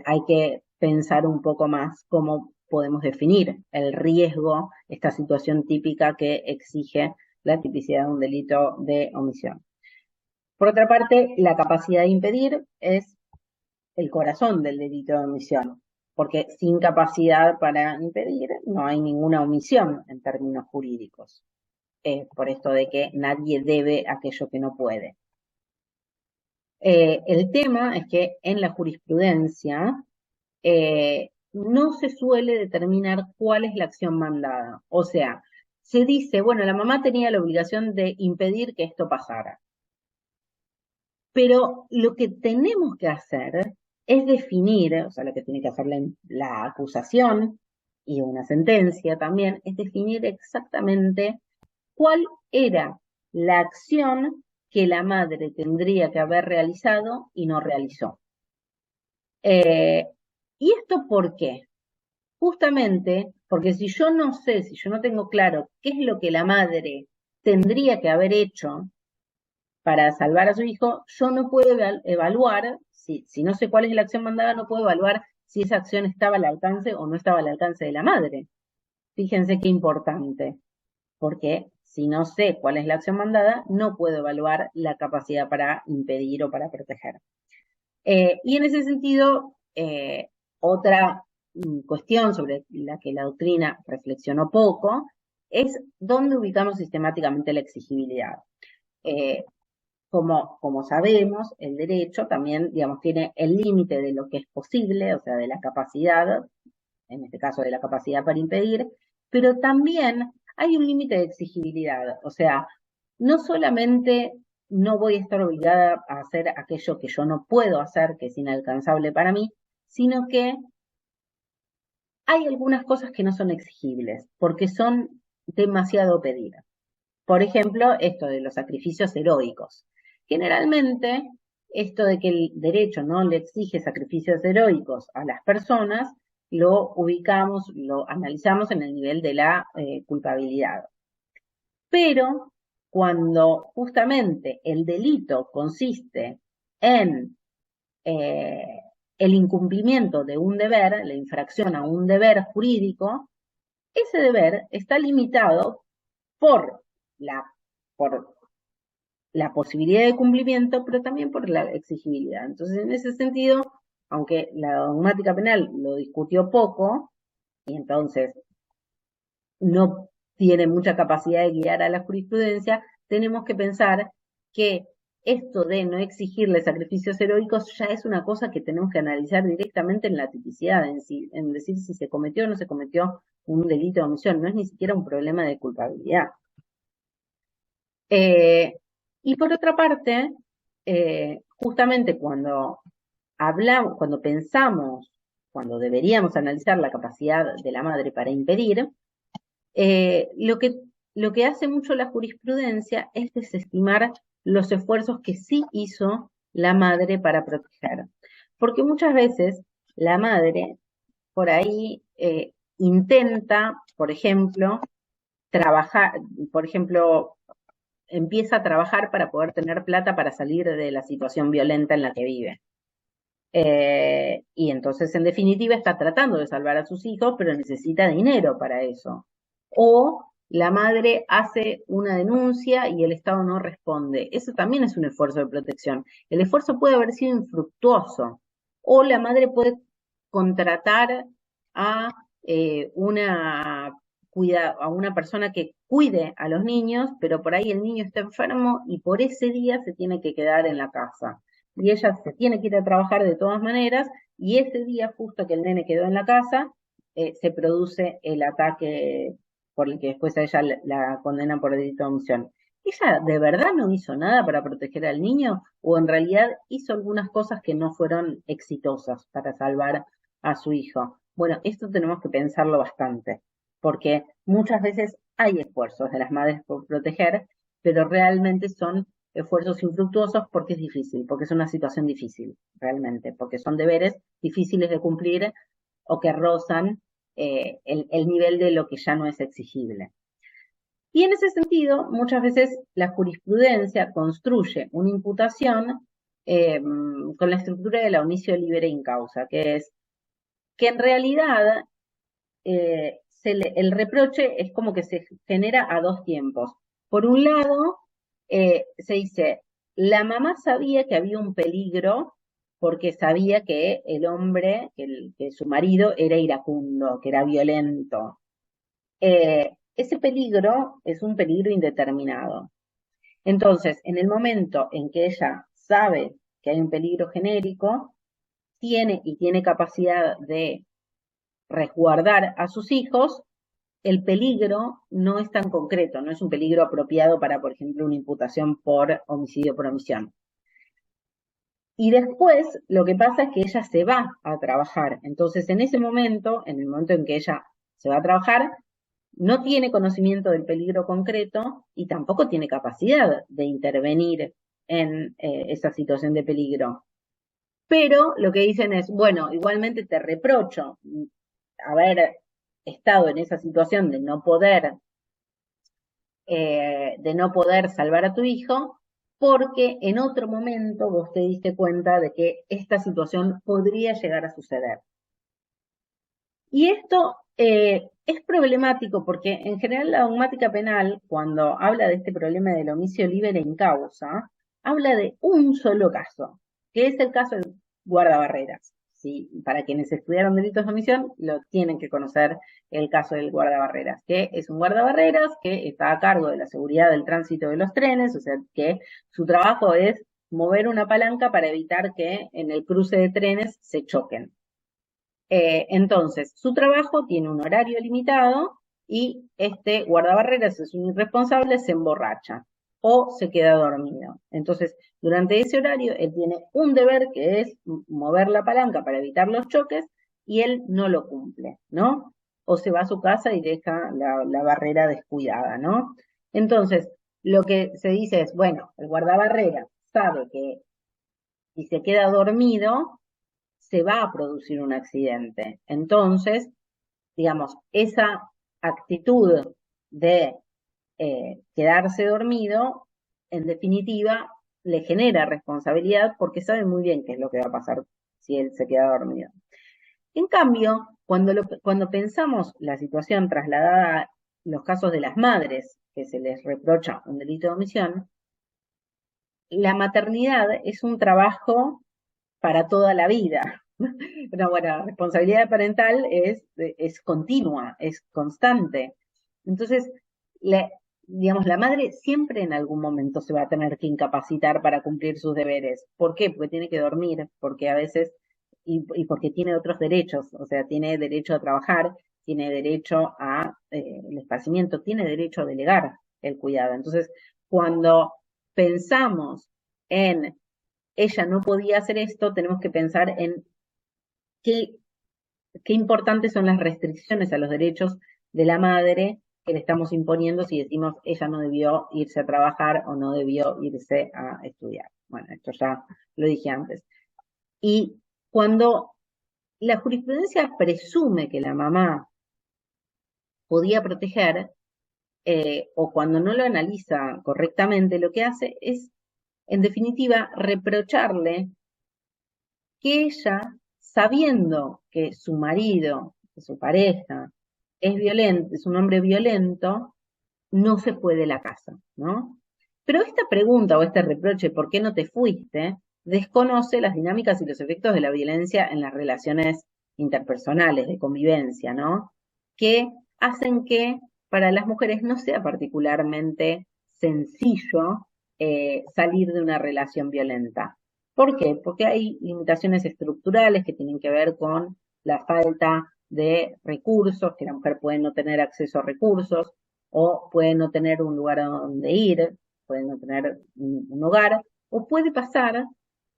hay que pensar un poco más cómo podemos definir el riesgo, esta situación típica que exige la tipicidad de un delito de omisión. Por otra parte, la capacidad de impedir es el corazón del delito de omisión, porque sin capacidad para impedir no hay ninguna omisión en términos jurídicos, por esto de que nadie debe aquello que no puede. El tema es que en la jurisprudencia no se suele determinar cuál es la acción mandada. O sea, se dice, bueno, la mamá tenía la obligación de impedir que esto pasara. Pero lo que tenemos que hacer es definir, o sea, lo que tiene que hacer la acusación y una sentencia también, es definir exactamente cuál era la acción que la madre tendría que haber realizado y no realizó. ¿Y esto por qué? Justamente porque si yo no sé, si yo no tengo claro qué es lo que la madre tendría que haber hecho para salvar a su hijo, yo no puedo evaluar, si no sé cuál es la acción mandada, no puedo evaluar si esa acción estaba al alcance o no estaba al alcance de la madre. Fíjense qué importante, porque si no sé cuál es la acción mandada, no puedo evaluar la capacidad para impedir o para proteger. Y en ese sentido, otra cuestión sobre la que la doctrina reflexionó poco es dónde ubicamos sistemáticamente la exigibilidad. Como sabemos, el derecho también, digamos, tiene el límite de lo que es posible, o sea, de la capacidad, en este caso de la capacidad para impedir, pero también hay un límite de exigibilidad, o sea, no solamente no voy a estar obligada a hacer aquello que yo no puedo hacer, que es inalcanzable para mí, sino que hay algunas cosas que no son exigibles, porque son demasiado pedidas. Por ejemplo, esto de los sacrificios heroicos. Generalmente, esto de que el derecho no le exige sacrificios heroicos a las personas, lo ubicamos, lo analizamos en el nivel de la culpabilidad. Pero cuando justamente el delito consiste en el incumplimiento de un deber, la infracción a un deber jurídico, ese deber está limitado por la, por la posibilidad de cumplimiento, pero también por la exigibilidad. Entonces, en ese sentido, aunque la dogmática penal lo discutió poco, y entonces no tiene mucha capacidad de guiar a la jurisprudencia, tenemos que pensar que esto de no exigirle sacrificios heroicos ya es una cosa que tenemos que analizar directamente en la tipicidad, en decir si se cometió o no se cometió un delito de omisión, no es ni siquiera un problema de culpabilidad. Y por otra parte, justamente cuando hablamos, cuando pensamos, cuando deberíamos analizar la capacidad de la madre para impedir, lo que hace mucho la jurisprudencia es desestimar los esfuerzos que sí hizo la madre para proteger. Porque muchas veces la madre por ahí intenta, por ejemplo, trabajar, por ejemplo, empieza a trabajar para poder tener plata para salir de la situación violenta en la que vive. Y entonces, en definitiva, está tratando de salvar a sus hijos, pero necesita dinero para eso. O la madre hace una denuncia y el Estado no responde. Eso también es un esfuerzo de protección. El esfuerzo puede haber sido infructuoso. O la madre puede contratar a a una persona que cuide a los niños, pero por ahí el niño está enfermo y por ese día se tiene que quedar en la casa. Y ella se tiene que ir a trabajar de todas maneras, y ese día, justo que el nene quedó en la casa, se produce el ataque por el que después a ella la condenan por delito de omisión. ¿Ella de verdad no hizo nada para proteger al niño o en realidad hizo algunas cosas que no fueron exitosas para salvar a su hijo? Bueno, esto tenemos que pensarlo bastante, porque muchas veces hay esfuerzos de las madres por proteger, pero realmente son esfuerzos infructuosos porque es difícil, porque es una situación difícil, realmente, porque son deberes difíciles de cumplir o que rozan el nivel de lo que ya no es exigible. Y en ese sentido, muchas veces la jurisprudencia construye una imputación con la estructura de la omisio libere in causa, que es que en realidad el reproche es como que se genera a dos tiempos. Por un lado, se dice, la mamá sabía que había un peligro porque sabía que el hombre, que su marido era iracundo, que era violento. Ese peligro es un peligro indeterminado. Entonces, en el momento en que ella sabe que hay un peligro genérico, tiene capacidad de resguardar a sus hijos, el peligro no es tan concreto, no es un peligro apropiado para, por ejemplo, una imputación por homicidio por omisión. Y después lo que pasa es que ella se va a trabajar. Entonces, en ese momento, en el momento en que ella se va a trabajar, no tiene conocimiento del peligro concreto y tampoco tiene capacidad de intervenir en esa situación de peligro. Pero lo que dicen es, bueno, igualmente te reprocho haber estado en esa situación de no poder salvar a tu hijo, porque en otro momento vos te diste cuenta de que esta situación podría llegar a suceder. Y esto es problemático porque en general la dogmática penal, cuando habla de este problema del omisio libere in causa, habla de un solo caso, que es el caso del guardabarreras. ¿Sí? Para quienes estudiaron delitos de omisión, lo tienen que conocer el caso del guardabarreras, que es un guardabarreras que está a cargo de la seguridad del tránsito de los trenes, o sea que su trabajo es mover una palanca para evitar que en el cruce de trenes se choquen. Entonces, su trabajo tiene un horario limitado y este guardabarreras es un irresponsable, se emborracha o se queda dormido. Entonces, durante ese horario, él tiene un deber que es mover la palanca para evitar los choques y él no lo cumple, ¿no? O se va a su casa y deja la barrera descuidada, ¿no? Entonces, lo que se dice es, bueno, el guardabarrera sabe que si se queda dormido, se va a producir un accidente. Entonces, digamos, esa actitud de quedarse dormido, en definitiva, le genera responsabilidad porque sabe muy bien qué es lo que va a pasar si él se queda dormido. En cambio, cuando pensamos la situación trasladada a los casos de las madres que se les reprocha un delito de omisión, la maternidad es un trabajo para toda la vida. Pero bueno, la responsabilidad parental es continua, es constante. Entonces, digamos, la madre siempre en algún momento se va a tener que incapacitar para cumplir sus deberes. ¿Por qué? Porque tiene que dormir, porque a veces, y porque tiene otros derechos, o sea, tiene derecho a trabajar, tiene derecho a el esparcimiento, tiene derecho a delegar el cuidado. Entonces, cuando pensamos en ella no podía hacer esto, tenemos que pensar en qué, qué importantes son las restricciones a los derechos de la madre que le estamos imponiendo si decimos ella no debió irse a trabajar o no debió irse a estudiar. Bueno, esto ya lo dije antes. Y cuando la jurisprudencia presume que la mamá podía proteger, o cuando no lo analiza correctamente, lo que hace es, en definitiva, reprocharle que ella, sabiendo que su marido, que su pareja, es violento, es un hombre violento, no se fue de la casa, ¿no? Pero esta pregunta o este reproche, ¿por qué no te fuiste?, desconoce las dinámicas y los efectos de la violencia en las relaciones interpersonales, de convivencia, ¿no? Que hacen que para las mujeres no sea particularmente sencillo salir de una relación violenta. ¿Por qué? Porque hay limitaciones estructurales que tienen que ver con la falta de recursos, que la mujer puede no tener acceso a recursos, o puede no tener un lugar a donde ir, puede no tener un hogar, o puede pasar,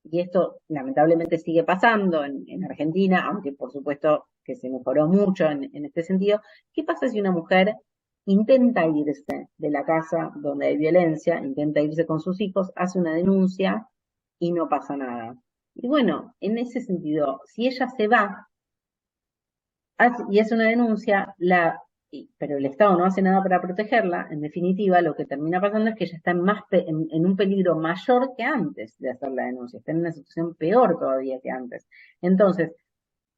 y esto lamentablemente sigue pasando en Argentina, aunque por supuesto que se mejoró mucho en este sentido, ¿qué pasa si una mujer intenta irse de la casa donde hay violencia, intenta irse con sus hijos, hace una denuncia y no pasa nada. Y bueno, en ese sentido, si ella se va y hace una denuncia, pero el Estado no hace nada para protegerla, en definitiva, lo que termina pasando es que ella está en un peligro mayor que antes de hacer la denuncia, está en una situación peor todavía que antes. Entonces,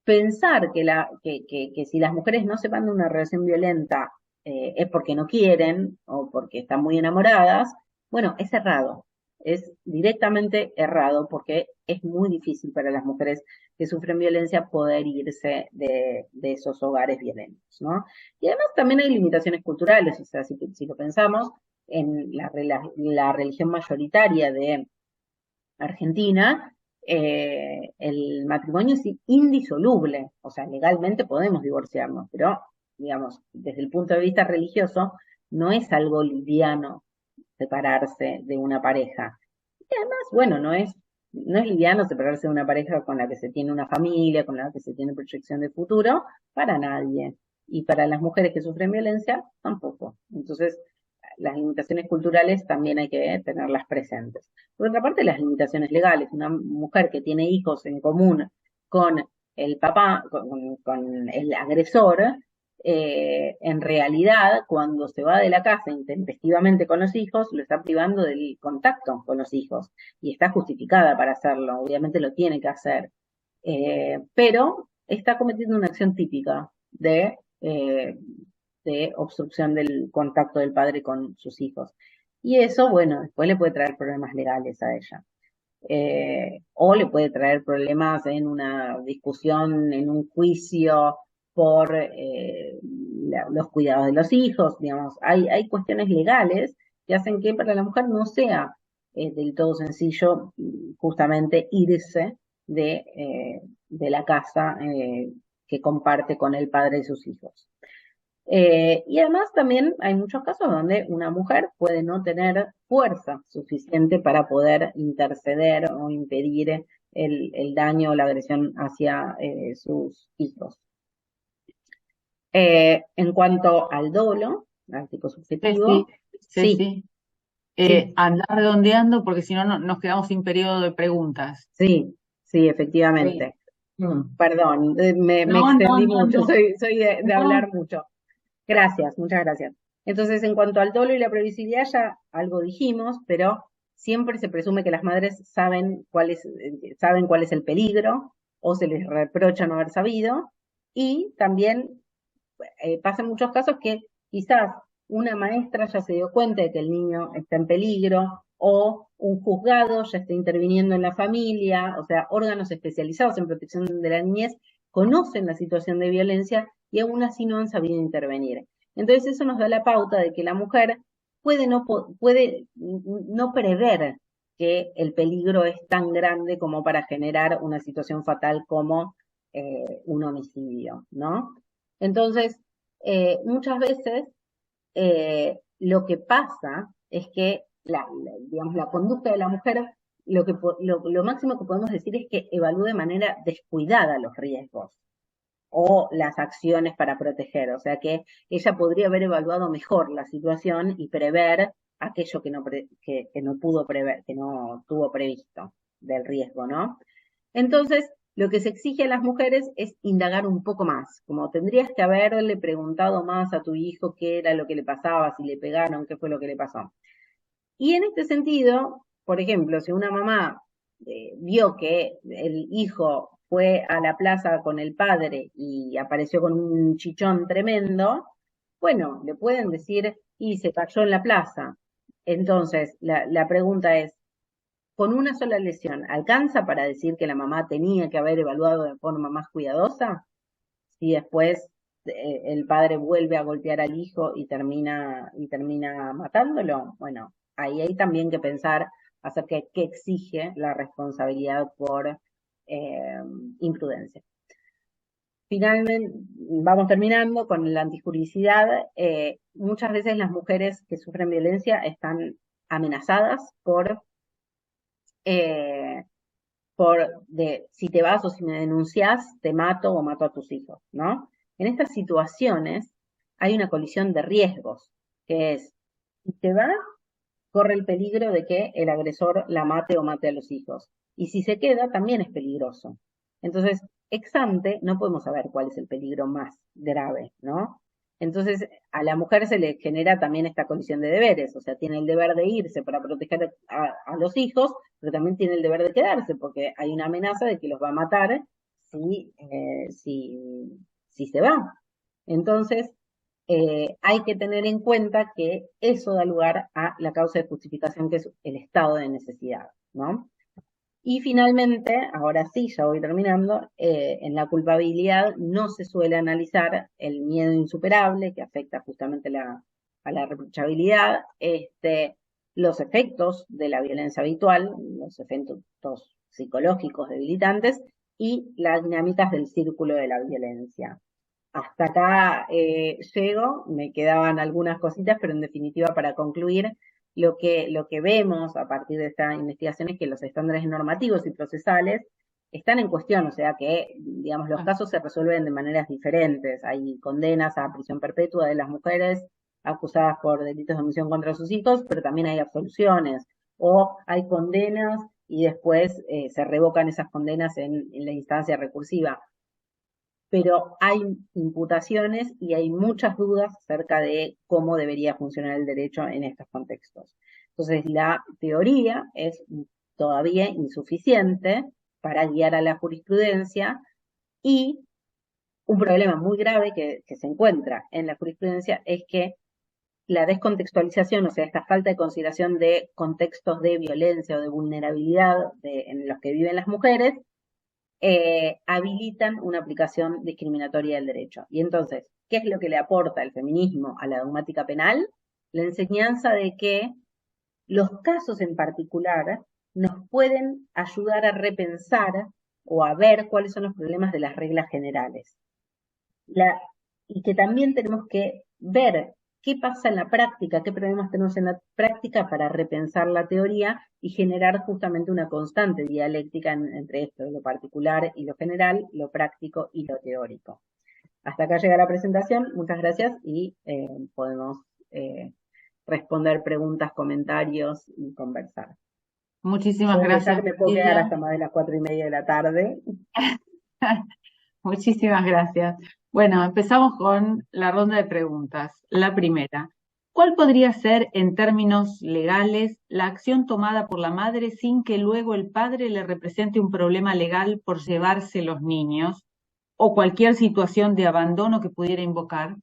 pensar que si las mujeres no se van de una relación violenta es porque no quieren o porque están muy enamoradas, bueno, es errado, es directamente errado porque es muy difícil para las mujeres que sufren violencia poder irse de esos hogares violentos, ¿no? Y además también hay limitaciones culturales, o sea, si lo pensamos, en la religión mayoritaria de Argentina, el matrimonio es indisoluble, o sea, legalmente podemos divorciarnos, pero, digamos, desde el punto de vista religioso, no es algo liviano separarse de una pareja. Y además, bueno, no es liviano separarse de una pareja con la que se tiene una familia, con la que se tiene proyección de futuro, para nadie. Y para las mujeres que sufren violencia, tampoco. Entonces, las limitaciones culturales también hay que tenerlas presentes. Por otra parte, las limitaciones legales. Una mujer que tiene hijos en común con el papá, con el agresor, en realidad, cuando se va de la casa intempestivamente con los hijos, lo está privando del contacto con los hijos y está justificada para hacerlo, obviamente lo tiene que hacer, pero está cometiendo una acción típica de obstrucción del contacto del padre con sus hijos. Y eso, bueno, después le puede traer problemas legales a ella. O le puede traer problemas en una discusión, en un juicio por los cuidados de los hijos, digamos. Hay cuestiones legales que hacen que para la mujer no sea del todo sencillo justamente irse de la casa que comparte con el padre de sus hijos. Y además también hay muchos casos donde una mujer puede no tener fuerza suficiente para poder interceder o impedir el daño o la agresión hacia sus hijos. En cuanto al dolo, al tipo subjetivo, sí, Sí. sí, Andar redondeando porque si no, nos quedamos sin periodo de preguntas. sí, efectivamente. Perdón, me No, no, extendí no, mucho, no. soy de No, hablar mucho. Gracias, muchas gracias. Entonces, en cuanto al dolo y la previsibilidad, ya algo dijimos, pero siempre se presume que las madres saben cuál es el peligro o se les reprocha no haber sabido. Y también pasa en muchos casos que quizás una maestra ya se dio cuenta de que el niño está en peligro o un juzgado ya está interviniendo en la familia, o sea, órganos especializados en protección de la niñez conocen la situación de violencia y aún así no han sabido intervenir. Entonces eso nos da la pauta de que la mujer puede no prever que el peligro es tan grande como para generar una situación fatal como un homicidio, ¿no? Entonces, muchas veces lo que pasa es que digamos, la conducta de la mujer, lo máximo que podemos decir es que evalúe de manera descuidada los riesgos o las acciones para proteger. O sea que ella podría haber evaluado mejor la situación y prever aquello que no pudo prever, que no tuvo previsto del riesgo, ¿no? Entonces, lo que se exige a las mujeres es indagar un poco más, como tendrías que haberle preguntado más a tu hijo qué era lo que le pasaba, si le pegaron, qué fue lo que le pasó. Y en este sentido, por ejemplo, si una mamá vio que el hijo fue a la plaza con el padre y apareció con un chichón tremendo, bueno, le pueden decir, y se cayó en la plaza. Entonces, la pregunta es, con una sola lesión, ¿alcanza para decir que la mamá tenía que haber evaluado de forma más cuidadosa? Si después el padre vuelve a golpear al hijo y termina matándolo, bueno, ahí hay también que pensar acerca de qué exige la responsabilidad por eh, imprudencia. Finalmente, vamos terminando con la antijuricidad. Muchas veces las mujeres que sufren violencia están amenazadas eh, si te vas o si me denuncias, te mato o mato a tus hijos, ¿no? En estas situaciones hay una colisión de riesgos, que es, si se va, corre el peligro de que el agresor la mate o mate a los hijos. Y si se queda, también es peligroso. Entonces, ex ante, no podemos saber cuál es el peligro más grave, ¿no? Entonces, a la mujer se le genera también esta colisión de deberes, o sea, tiene el deber de irse para proteger a los hijos, pero también tiene el deber de quedarse, porque hay una amenaza de que los va a matar si se va. Entonces, hay que tener en cuenta que eso da lugar a la causa de justificación, que es el estado de necesidad, ¿no? Y finalmente, ahora sí, ya voy terminando, en la culpabilidad no se suele analizar el miedo insuperable que afecta justamente a la reprochabilidad, los efectos de la violencia habitual, los efectos psicológicos debilitantes y las dinámicas del círculo de la violencia. Hasta acá llego, me quedaban algunas cositas, pero en definitiva, para concluir, lo que vemos a partir de esta investigación es que los estándares normativos y procesales están en cuestión, o sea que, digamos, los casos se resuelven de maneras diferentes. Hay condenas a prisión perpetua de las mujeres acusadas por delitos de omisión contra sus hijos, pero también hay absoluciones, o hay condenas y después se revocan esas condenas en la instancia recursiva, pero hay imputaciones y hay muchas dudas acerca de cómo debería funcionar el derecho en estos contextos. Entonces, la teoría es todavía insuficiente para guiar a la jurisprudencia, y un problema muy grave que se encuentra en la jurisprudencia es que la descontextualización, o sea, esta falta de consideración de contextos de violencia o de vulnerabilidad en los que viven las mujeres, habilitan una aplicación discriminatoria del derecho. Y entonces, ¿qué es lo que le aporta el feminismo a la dogmática penal? La enseñanza de que los casos en particular nos pueden ayudar a repensar o a ver cuáles son los problemas de las reglas generales. Y que también tenemos que ver qué pasa en la práctica, qué problemas tenemos en la práctica para repensar la teoría y generar justamente una constante dialéctica entre esto, lo particular y lo general, lo práctico y lo teórico. Hasta acá llega la presentación, muchas gracias, y podemos responder preguntas, comentarios y conversar. Muchísimas Yo ya gracias, que me puedo quedar hasta más de las 4:30 de la tarde. Muchísimas gracias. Bueno, empezamos con la ronda de preguntas. La primera, ¿cuál podría ser, en términos legales, la acción tomada por la madre sin que luego el padre le represente un problema legal por llevarse los niños o cualquier situación de abandono que pudiera invocar?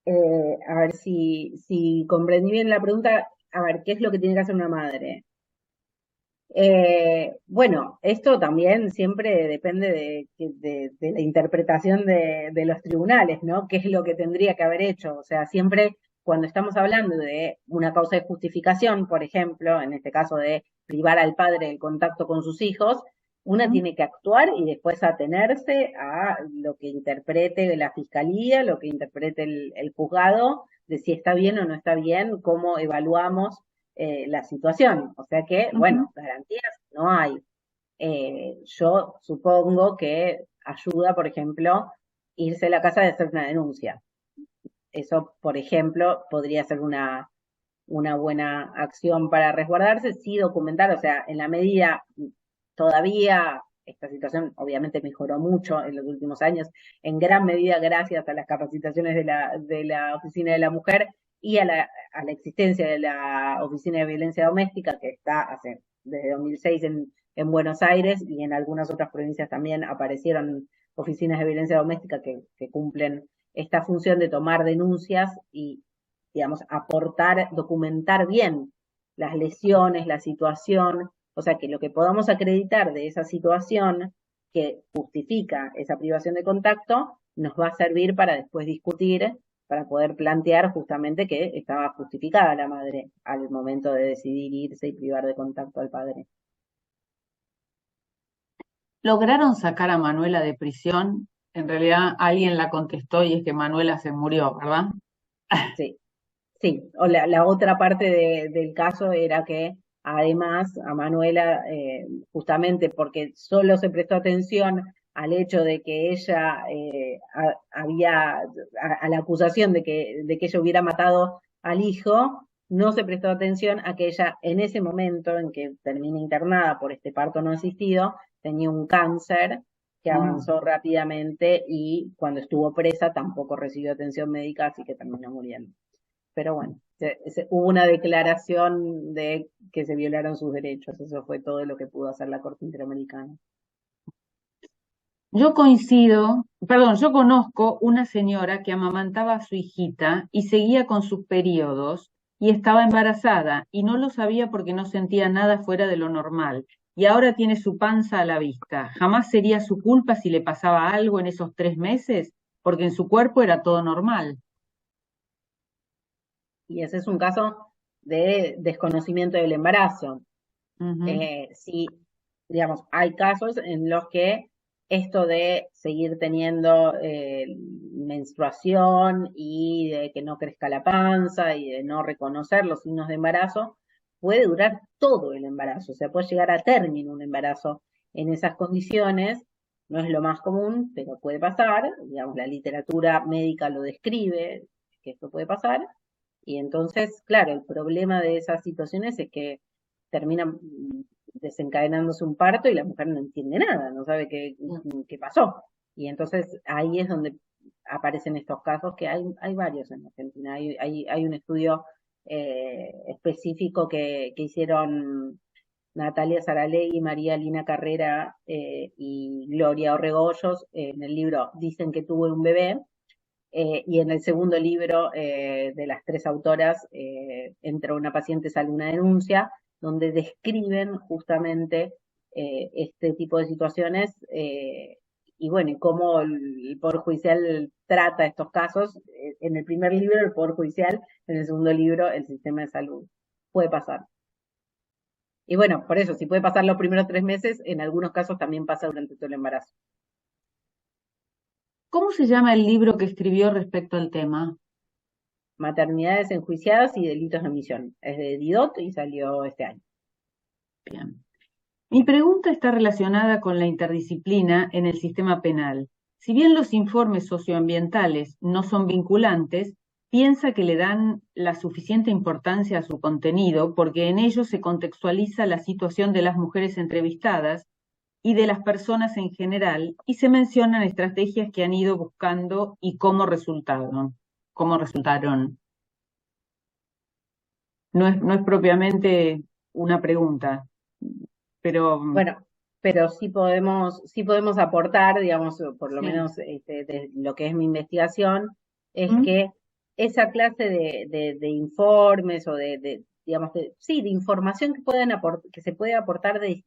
A ver si comprendí bien la pregunta. A ver, ¿qué es lo que tiene que hacer una madre? Bueno, esto también siempre depende de la interpretación de los tribunales, ¿no? ¿Qué es lo que tendría que haber hecho? O sea, siempre cuando estamos hablando de una causa de justificación, por ejemplo, en este caso de privar al padre del contacto con sus hijos, una tiene que actuar y después atenerse a lo que interprete la fiscalía, lo que interprete el juzgado, de si está bien o no está bien, cómo evaluamos la situación. O sea que, bueno, garantías no hay. Yo supongo que ayuda, por ejemplo, irse a la casa de hacer una denuncia. Eso, por ejemplo, podría ser una buena acción para resguardarse, sí documentar, o sea, en la medida, todavía esta situación obviamente mejoró mucho en los últimos años, en gran medida gracias a las capacitaciones de la Oficina de la Mujer y a la existencia de la Oficina de Violencia Doméstica, que está desde 2006 en Buenos Aires, y en algunas otras provincias también aparecieron oficinas de violencia doméstica que cumplen esta función de tomar denuncias y, digamos, aportar, documentar bien las lesiones, la situación, o sea, que lo que podamos acreditar de esa situación que justifica esa privación de contacto nos va a servir para después discutir, para poder plantear justamente que estaba justificada la madre al momento de decidir irse y privar de contacto al padre. ¿Lograron sacar a Manuela de prisión? En realidad alguien la contestó y es que Manuela se murió, ¿verdad? Sí, sí. O la otra parte del caso era que además a Manuela, justamente porque solo se prestó atención al hecho de que ella a la acusación de que ella hubiera matado al hijo, no se prestó atención a que ella en ese momento en que termina internada por este parto no asistido, tenía un cáncer que Mm. avanzó rápidamente y cuando estuvo presa tampoco recibió atención médica, así que terminó muriendo. Pero bueno, hubo una declaración de que se violaron sus derechos, eso fue todo lo que pudo hacer la Corte Interamericana. Yo coincido, perdón, yo conozco una señora que amamantaba a su hijita y seguía con sus periodos y estaba embarazada y no lo sabía porque no sentía nada fuera de lo normal y ahora tiene su panza a la vista. Jamás sería su culpa si le pasaba algo en esos 3 meses porque en su cuerpo era todo normal. Y ese es un caso de desconocimiento del embarazo. Ujú. Sí, digamos, hay casos en los que esto de seguir teniendo menstruación y de que no crezca la panza y de no reconocer los signos de embarazo, puede durar todo el embarazo, o sea, puede llegar a término un embarazo en esas condiciones. No es lo más común, pero puede pasar, digamos, la literatura médica lo describe, que esto puede pasar, y entonces, claro, el problema de esas situaciones es que termina desencadenándose un parto y la mujer no entiende nada, no sabe qué pasó. Y entonces ahí es donde aparecen estos casos, que hay varios en Argentina. Hay un estudio específico que hicieron Natalia Saralegui, María Lina Carrera y Gloria Orregollos en el libro Dicen que tuve un bebé, y en el segundo libro de las tres autoras, Entra una paciente, sale una denuncia, donde describen justamente este tipo de situaciones y bueno, y cómo el Poder Judicial trata estos casos. En el primer libro, el Poder Judicial, en el segundo libro, el sistema de salud. Puede pasar. Y bueno, por eso, si puede pasar los primeros 3 meses, en algunos casos también pasa durante todo el embarazo. ¿Cómo se llama el libro que escribió respecto al tema? Maternidades enjuiciadas y delitos de omisión. Es de Didot y salió este año. Bien. Mi pregunta está relacionada con la interdisciplina en el sistema penal. Si bien los informes socioambientales no son vinculantes, piensa que le dan la suficiente importancia a su contenido porque en ellos se contextualiza la situación de las mujeres entrevistadas y de las personas en general y se mencionan estrategias que han ido buscando y cómo resultaron. Cómo resultaron. No es propiamente una pregunta, pero Bueno, pero sí podemos aportar, digamos, por lo sí. menos de lo que es mi investigación, es ¿Mm? que esa clase de informes o digamos, sí, de información que se puede aportar de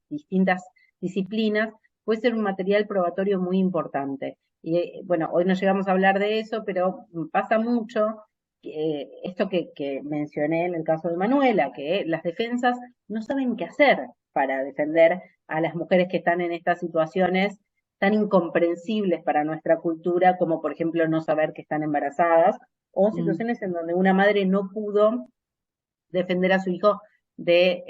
distintas disciplinas, puede ser un material probatorio muy importante. Y bueno, hoy no llegamos a hablar de eso, pero pasa mucho esto que mencioné en el caso de Manuela, que las defensas no saben qué hacer para defender a las mujeres que están en estas situaciones tan incomprensibles para nuestra cultura, como por ejemplo no saber que están embarazadas, o Mm. situaciones en donde una madre no pudo defender a su hijo de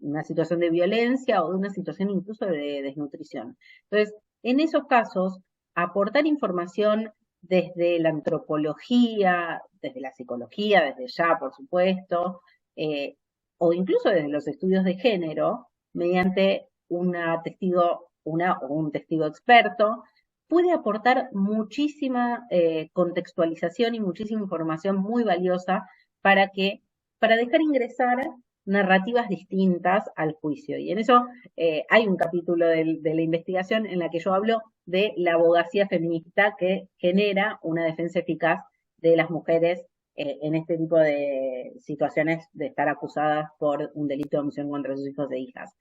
una situación de violencia o de una situación incluso de desnutrición. Entonces, en esos casos, aportar información desde la antropología, desde la psicología, desde ya, por supuesto, eh, o incluso desde los estudios de género, mediante o un testigo experto, puede aportar muchísima contextualización y muchísima información muy valiosa para que para dejar ingresar narrativas distintas al juicio. Y en eso hay un capítulo de la investigación en la que yo hablo de la abogacía feminista que genera una defensa eficaz de las mujeres en este tipo de situaciones de estar acusadas por un delito de omisión contra sus hijos e hijas.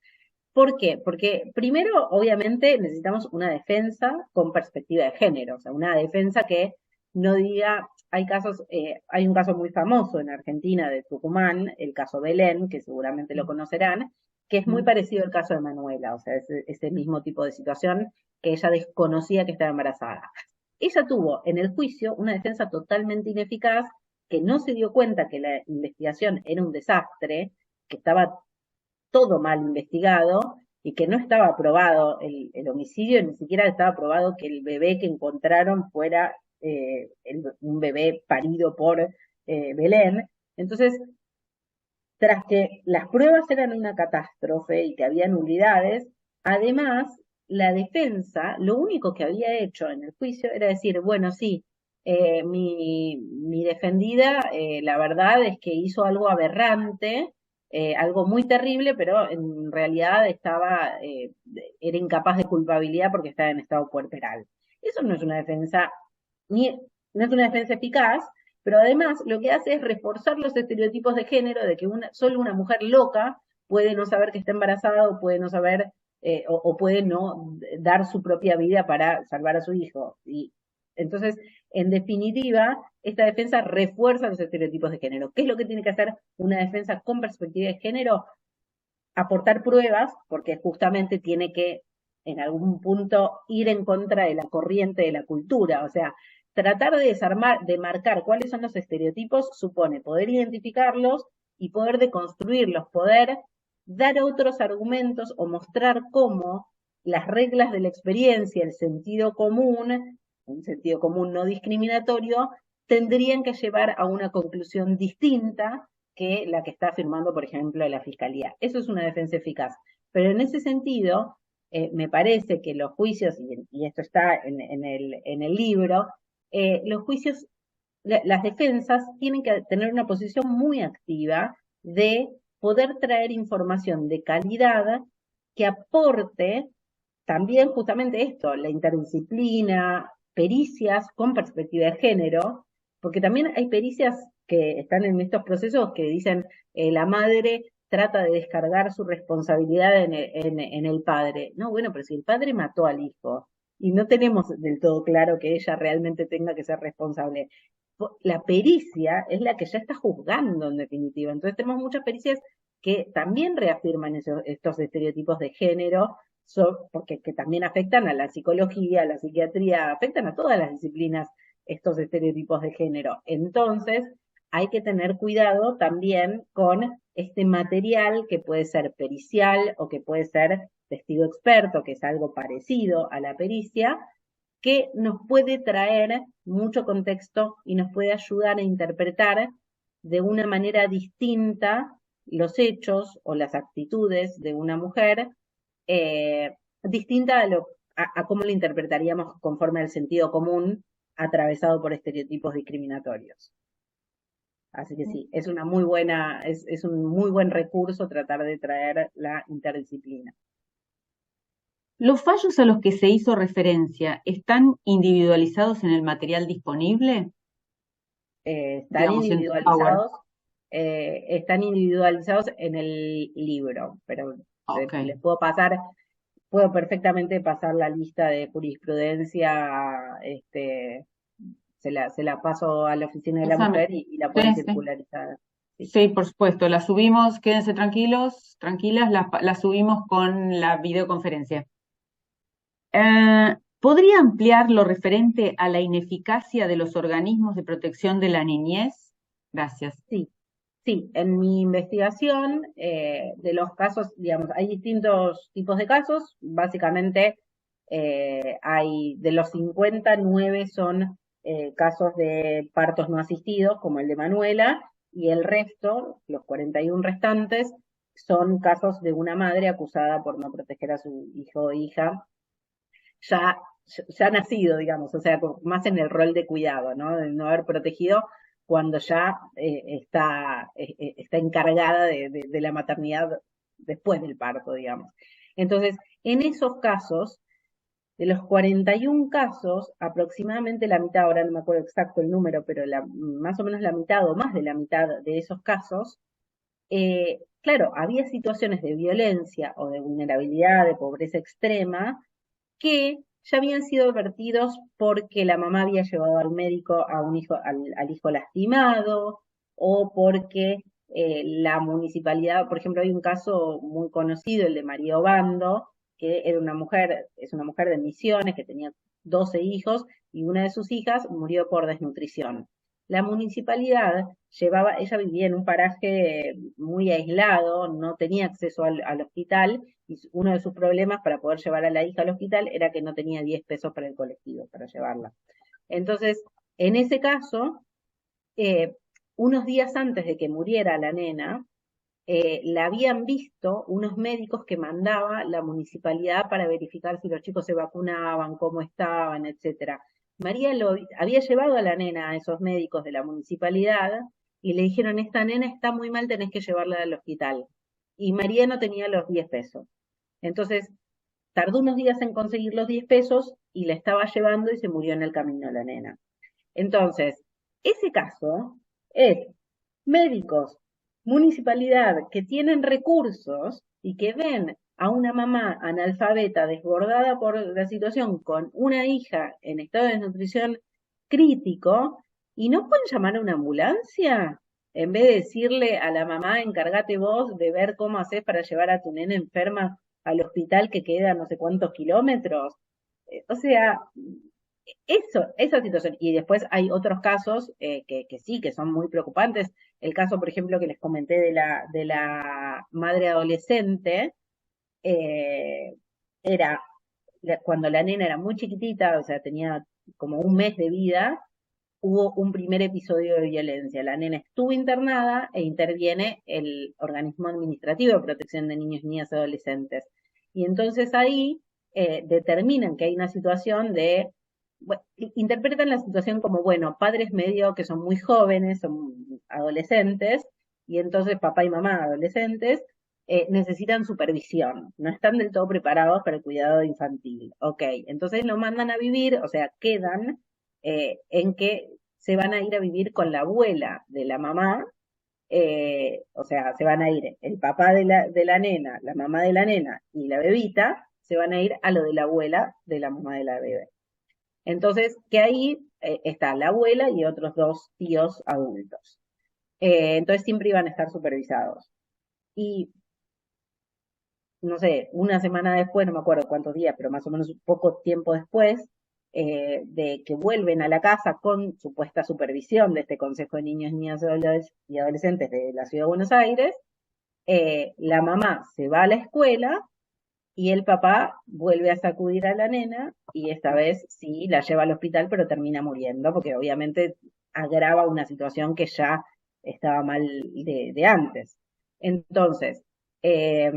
¿Por qué? Porque primero, obviamente, necesitamos una defensa con perspectiva de género, o sea, una defensa que no diga, hay un caso muy famoso en Argentina de Tucumán, el caso Belén, que seguramente lo conocerán, que es muy Mm. parecido al caso de Manuela, o sea, es ese mismo tipo de situación que ella desconocía que estaba embarazada. Ella tuvo en el juicio una defensa totalmente ineficaz, que no se dio cuenta que la investigación era un desastre, que estaba todo mal investigado y que no estaba aprobado el homicidio, ni siquiera estaba aprobado que el bebé que encontraron fuera un bebé parido por Belén. Entonces, tras que las pruebas eran una catástrofe y que había nulidades, además, la defensa lo único que había hecho en el juicio era decir, bueno, sí, mi defendida, la verdad es que hizo algo aberrante, algo muy terrible, pero en realidad era incapaz de culpabilidad porque estaba en estado puerperal. Eso no es una defensa, ni, no es una defensa eficaz, pero además lo que hace es reforzar los estereotipos de género de que solo una mujer loca puede no saber que está embarazada o puede no saber o puede no dar su propia vida para salvar a su hijo. Y entonces, en definitiva, esta defensa refuerza los estereotipos de género. ¿Qué es lo que tiene que hacer una defensa con perspectiva de género? Aportar pruebas, porque justamente tiene que en algún punto ir en contra de la corriente de la cultura, o sea, tratar de desarmar, de marcar cuáles son los estereotipos, supone poder identificarlos y poder deconstruirlos, poder dar otros argumentos o mostrar cómo las reglas de la experiencia, el sentido común, un sentido común no discriminatorio, tendrían que llevar a una conclusión distinta que la que está firmando, por ejemplo, la Fiscalía. Eso es una defensa eficaz. Pero en ese sentido, me parece que los juicios, y esto está en el libro, los juicios, las defensas tienen que tener una posición muy activa de poder traer información de calidad que aporte también justamente esto, la interdisciplina, pericias con perspectiva de género, porque también hay pericias que están en estos procesos que dicen la madre trata de descargar su responsabilidad en el padre. No, bueno, pero si el padre mató al hijo y no tenemos del todo claro que ella realmente tenga que ser responsable, la pericia es la que ya está juzgando en definitiva. Entonces tenemos muchas pericias que también reafirman estos estereotipos de género porque que también afectan a la psicología, a la psiquiatría, afectan a todas las disciplinas estos estereotipos de género. Entonces, hay que tener cuidado también con este material que puede ser pericial o que puede ser testigo experto, que es algo parecido a la pericia, que nos puede traer mucho contexto y nos puede ayudar a interpretar de una manera distinta los hechos o las actitudes de una mujer distinta a cómo lo interpretaríamos conforme al sentido común atravesado por estereotipos discriminatorios. Así que sí, es una muy buena, es un muy buen recurso tratar de traer la interdisciplina. ¿Los fallos a los que se hizo referencia están individualizados en el material disponible? Están Digamos, en Power. están individualizados en el libro, pero Ok. les puedo perfectamente pasar la lista de jurisprudencia, se la paso a la oficina de la Pásame. mujer y la Sí, pueden sí. circularizar. Sí. Sí, por supuesto. La subimos, quédense tranquilos, tranquilas, la subimos con la videoconferencia. ¿Podría ampliar lo referente a la ineficacia de los organismos de protección de la niñez? Gracias. Sí, sí, en mi investigación de los casos, digamos, hay distintos tipos de casos. Básicamente, hay de los 59 son casos de partos no asistidos, como el de Manuela, y el resto, los 41 restantes, son casos de una madre acusada por no proteger a su hijo o hija ya, ya nacido, digamos, o sea, más en el rol de cuidado, ¿no? De no haber protegido cuando ya está encargada de la maternidad después del parto, digamos. Entonces, en esos casos, de los 41 casos, aproximadamente la mitad, ahora no me acuerdo exacto el número, pero más o menos la mitad o más de la mitad de esos casos, claro, había situaciones de violencia o de vulnerabilidad, de pobreza extrema, que ya habían sido advertidos porque la mamá había llevado al médico a un hijo, al hijo lastimado, o porque la municipalidad, por ejemplo, hay un caso muy conocido, el de María Obando, que era es una mujer de Misiones, que tenía 12 hijos, y una de sus hijas murió por desnutrición. la municipalidad ella vivía en un paraje muy aislado, no tenía acceso al hospital, y uno de sus problemas para poder llevar a la hija al hospital era que no tenía 10 pesos para el colectivo, para llevarla. Entonces, en ese caso, eh, unos días antes de que muriera la nena, la habían visto unos médicos que mandaba la municipalidad para verificar si los chicos se vacunaban, cómo estaban, etcétera. María había llevado a la nena a esos médicos de la municipalidad y le dijeron, esta nena está muy mal, tenés que llevarla al hospital. Y María no tenía los 10 pesos. Entonces, tardó unos días en conseguir los 10 pesos y la estaba llevando y se murió en el camino la nena. Entonces, ese caso es médicos, municipalidad que tienen recursos y que ven a una mamá analfabeta desbordada por la situación con una hija en estado de desnutrición crítico y no pueden llamar a una ambulancia en vez de decirle a la mamá, encárgate vos de ver cómo haces para llevar a tu nena enferma al hospital que queda no sé cuántos kilómetros. O sea, esa situación. Y después hay otros casos que sí, que son muy preocupantes. El caso, por ejemplo, que les comenté de la madre adolescente, eh, era cuando la nena era muy chiquitita, o sea, tenía como un mes de vida, hubo un primer episodio de violencia. La nena estuvo internada e interviene el organismo administrativo de protección de niños, niñas y adolescentes. Y entonces ahí determinan que hay una situación de, bueno, interpretan la situación como, bueno, padres medio que son muy jóvenes, son adolescentes, y entonces papá y mamá adolescentes necesitan supervisión, no están del todo preparados para el cuidado infantil. Ok, entonces lo mandan a vivir, o sea, quedan en que se van a ir a vivir con la abuela de la mamá, o sea, se van a ir el papá de la nena, la mamá de la nena y la bebita, se van a ir a lo de la abuela de la mamá de la bebé. Entonces, que ahí está la abuela y otros dos tíos adultos. Entonces siempre iban a estar supervisados. Y no sé, una semana después, no me acuerdo cuántos días, pero más o menos poco tiempo después, de que vuelven a la casa con supuesta supervisión de este Consejo de Niños, Niñas y Adolescentes de la Ciudad de Buenos Aires, la mamá se va a la escuela y el papá vuelve a sacudir a la nena y esta vez sí la lleva al hospital, pero termina muriendo, porque obviamente agrava una situación que ya estaba mal de antes. Entonces, eh,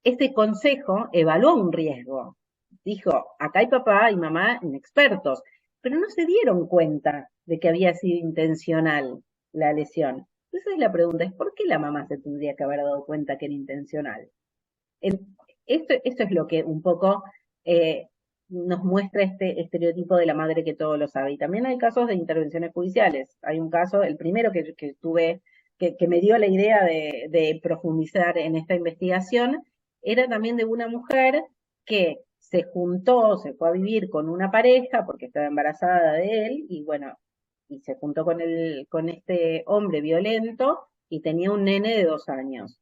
este consejo evaluó un riesgo. Dijo, acá hay papá y mamá inexpertos, pero no se dieron cuenta de que había sido intencional la lesión. Entonces la pregunta es, ¿por qué la mamá se tendría que haber dado cuenta que era intencional? Esto es lo que un poco nos muestra este estereotipo de la madre que todo lo sabe. Y también hay casos de intervenciones judiciales. Hay un caso, el primero que tuve, que me dio la idea de profundizar en esta investigación, era también de una mujer que se juntó, se fue a vivir con una pareja porque estaba embarazada de él y bueno, y se juntó con este hombre violento y tenía un nene de 2 años.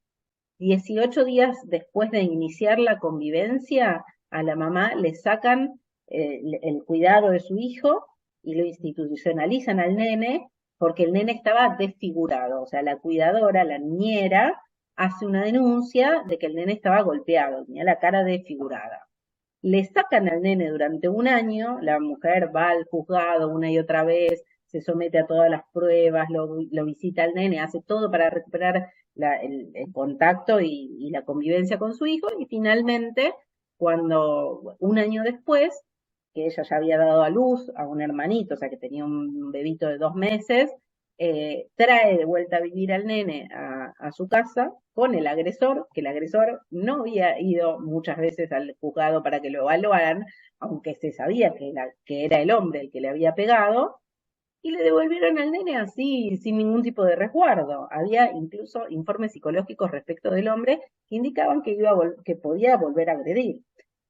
18 días después de iniciar la convivencia, a la mamá le sacan el cuidado de su hijo y lo institucionalizan al nene porque el nene estaba desfigurado. O sea, la cuidadora, la niñera, hace una denuncia de que el nene estaba golpeado, tenía la cara desfigurada. Le sacan al nene durante un año, la mujer va al juzgado una y otra vez, se somete a todas las pruebas, lo visita al nene, hace todo para recuperar el contacto y la convivencia con su hijo, y finalmente, cuando un año después, que ella ya había dado a luz a un hermanito, o sea que tenía un bebito de 2 meses, trae de vuelta a vivir al nene a su casa con el agresor, que el agresor no había ido muchas veces al juzgado para que lo evaluaran, aunque se sabía que era el hombre el que le había pegado, y le devolvieron al nene así, sin ningún tipo de resguardo. Había incluso informes psicológicos respecto del hombre que indicaban que podía volver a agredir.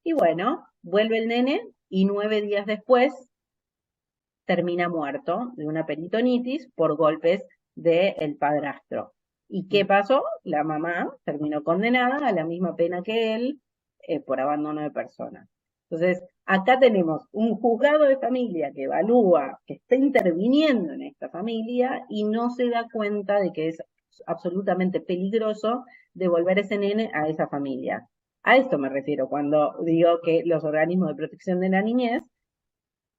Y bueno, vuelve el nene y 9 días después termina muerto de una peritonitis por golpes del padrastro. ¿Y qué pasó? La mamá terminó condenada a la misma pena que él por abandono de persona. Entonces, Acá tenemos un juzgado de familia que evalúa, que está interviniendo en esta familia y no se da cuenta de que es absolutamente peligroso devolver ese nene a esa familia. A esto me refiero cuando digo que los organismos de protección de la niñez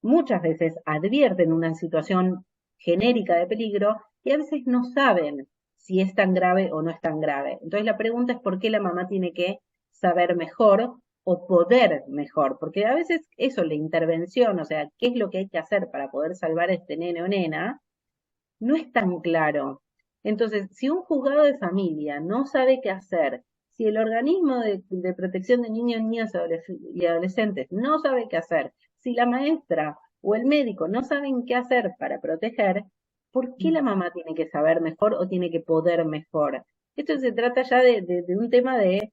muchas veces advierten una situación genérica de peligro y a veces no saben si es tan grave o no es tan grave. Entonces la pregunta es por qué la mamá tiene que saber mejor o poder mejor, porque a veces eso, la intervención, o sea, qué es lo que hay que hacer para poder salvar a este nene o nena, no es tan claro. Entonces, si un juzgado de familia no sabe qué hacer, si el organismo de protección de niños, niñas y adolescentes no sabe qué hacer, si la maestra o el médico no saben qué hacer para proteger, ¿por qué la mamá tiene que saber mejor o tiene que poder mejor? Esto se trata ya de un tema de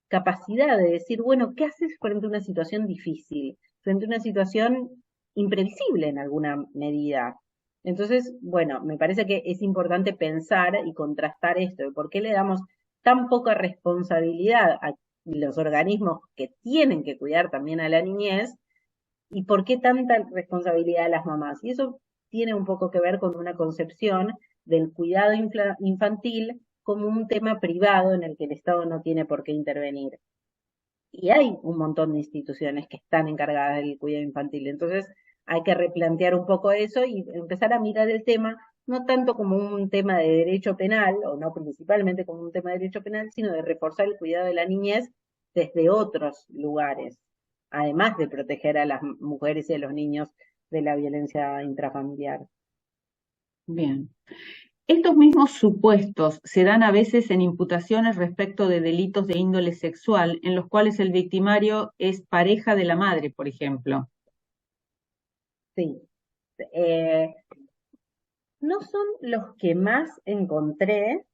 capacidad de decir, bueno, ¿qué haces frente a una situación difícil? Frente a una situación imprevisible en alguna medida. Entonces, bueno, me parece que es importante pensar y contrastar esto, de por qué le damos tan poca responsabilidad a los organismos que tienen que cuidar también a la niñez y por qué tanta responsabilidad a las mamás. Y eso tiene un poco que ver con una concepción del cuidado infantil como un tema privado en el que el Estado no tiene por qué intervenir. Y hay un montón de instituciones que están encargadas del cuidado infantil. Entonces hay que replantear un poco eso y empezar a mirar el tema no tanto como un tema de derecho penal, o no principalmente como un tema de derecho penal, sino de reforzar el cuidado de la niñez desde otros lugares, además de proteger a las mujeres y a los niños de la violencia intrafamiliar. Bien. Estos mismos supuestos se dan a veces en imputaciones respecto de delitos de índole sexual, en los cuales el victimario es pareja de la madre, por ejemplo. Sí. Eh, no son los que más encontré,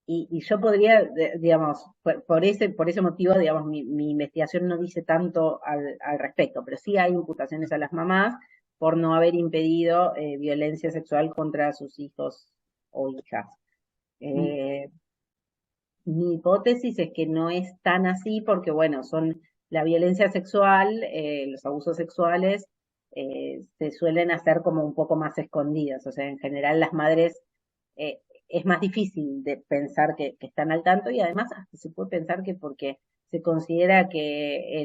y yo podría, digamos, por ese motivo, digamos, mi investigación no dice tanto al respecto, pero sí hay imputaciones a las mamás por no haber impedido violencia sexual contra sus hijos o hijas. Mm. Eh, Mi hipótesis es que no es tan así porque, bueno, son la violencia sexual, los abusos sexuales, se suelen hacer como un poco más escondidas. O sea, en general las madres es más difícil de pensar que están al tanto y además hasta se puede pensar que porque se considera que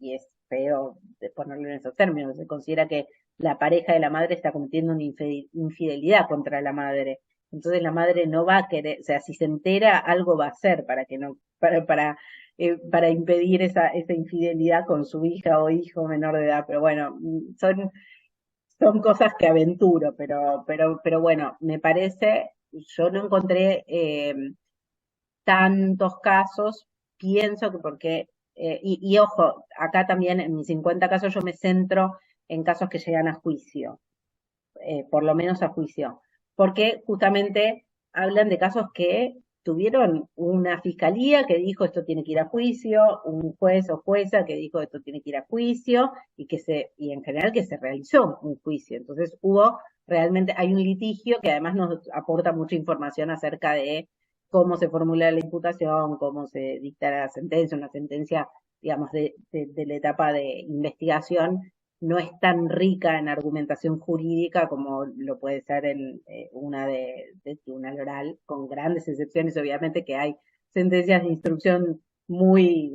y es feo de ponerlo en esos términos, se considera que la pareja de la madre está cometiendo una infidelidad contra la madre. Entonces la madre no va a querer, o sea, si se entera, algo va a hacer para que no, para impedir esa infidelidad con su hija o hijo menor de edad. Pero bueno, son cosas que aventuro, pero bueno, me parece, yo no encontré tantos casos, pienso que porque, y ojo, acá también en mis 50 casos yo me centro en casos que llegan a juicio, por lo menos a juicio, porque justamente hablan de casos que tuvieron una fiscalía que dijo esto tiene que ir a juicio, un juez o jueza que dijo esto tiene que ir a juicio y en general que se realizó un juicio. Entonces realmente hay un litigio que además nos aporta mucha información acerca de cómo se formula la imputación, cómo se dicta la sentencia, una sentencia, digamos, de la etapa de investigación no es tan rica en argumentación jurídica como lo puede ser en una de tribunal oral, con grandes excepciones, obviamente que hay sentencias de instrucción muy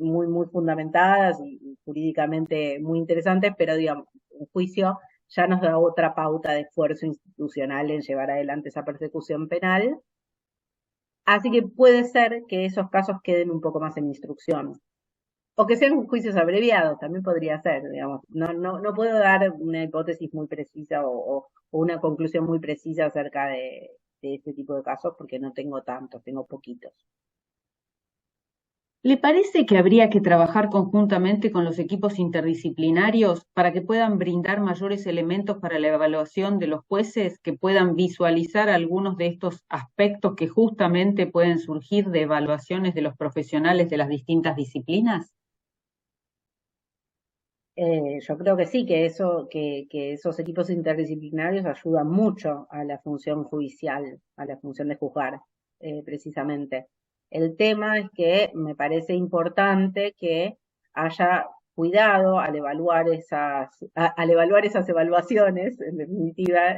fundamentadas y jurídicamente muy interesantes, pero digamos, un juicio ya nos da otra pauta de esfuerzo institucional en llevar adelante esa persecución penal. Así que puede ser que esos casos queden un poco más en instrucción. O que sean juicios abreviados, también podría ser, digamos. No puedo dar una hipótesis muy precisa o una conclusión muy precisa acerca de este tipo de casos porque no tengo tantos, tengo poquitos. ¿Le parece que habría que trabajar conjuntamente con los equipos interdisciplinarios para que puedan brindar mayores elementos para la evaluación de los jueces, que puedan visualizar algunos de estos aspectos que justamente pueden surgir de evaluaciones de los profesionales de las distintas disciplinas? Yo creo que sí, que esos equipos interdisciplinarios ayudan mucho a la función judicial, a la función de juzgar, precisamente. El tema es que me parece importante que haya cuidado al evaluar al evaluar esas evaluaciones, en definitiva,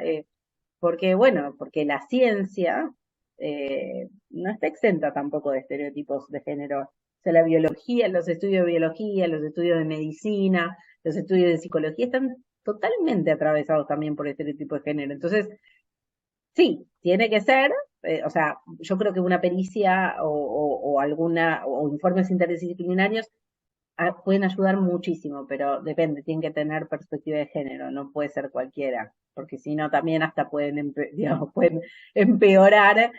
porque, bueno, porque la ciencia no está exenta tampoco de estereotipos de género. O sea, la biología, los estudios de biología, los estudios de medicina, los estudios de psicología están totalmente atravesados también por estereotipos de género. Entonces, sí, tiene que ser, o sea, yo creo que una pericia o alguna, o informes interdisciplinarios pueden ayudar muchísimo, pero depende, tienen que tener perspectiva de género, no puede ser cualquiera, porque si no también hasta pueden, digamos, pueden empeorar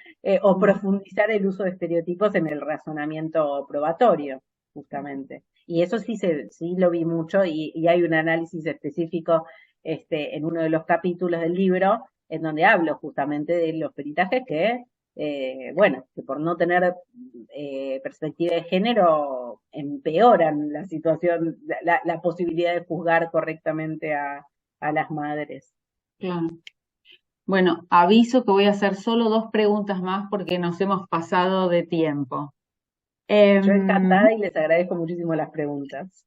o profundizar el uso de estereotipos en el razonamiento probatorio, justamente. Y eso sí, sí lo vi mucho y hay un análisis específico en uno de los capítulos del libro en donde hablo justamente de los peritajes que bueno, que por no tener perspectiva de género empeoran la situación, la posibilidad de juzgar correctamente a las madres. Claro. Bueno, aviso que voy a hacer solo 2 preguntas más porque nos hemos pasado de tiempo. Yo En encantada y les agradezco muchísimo las preguntas.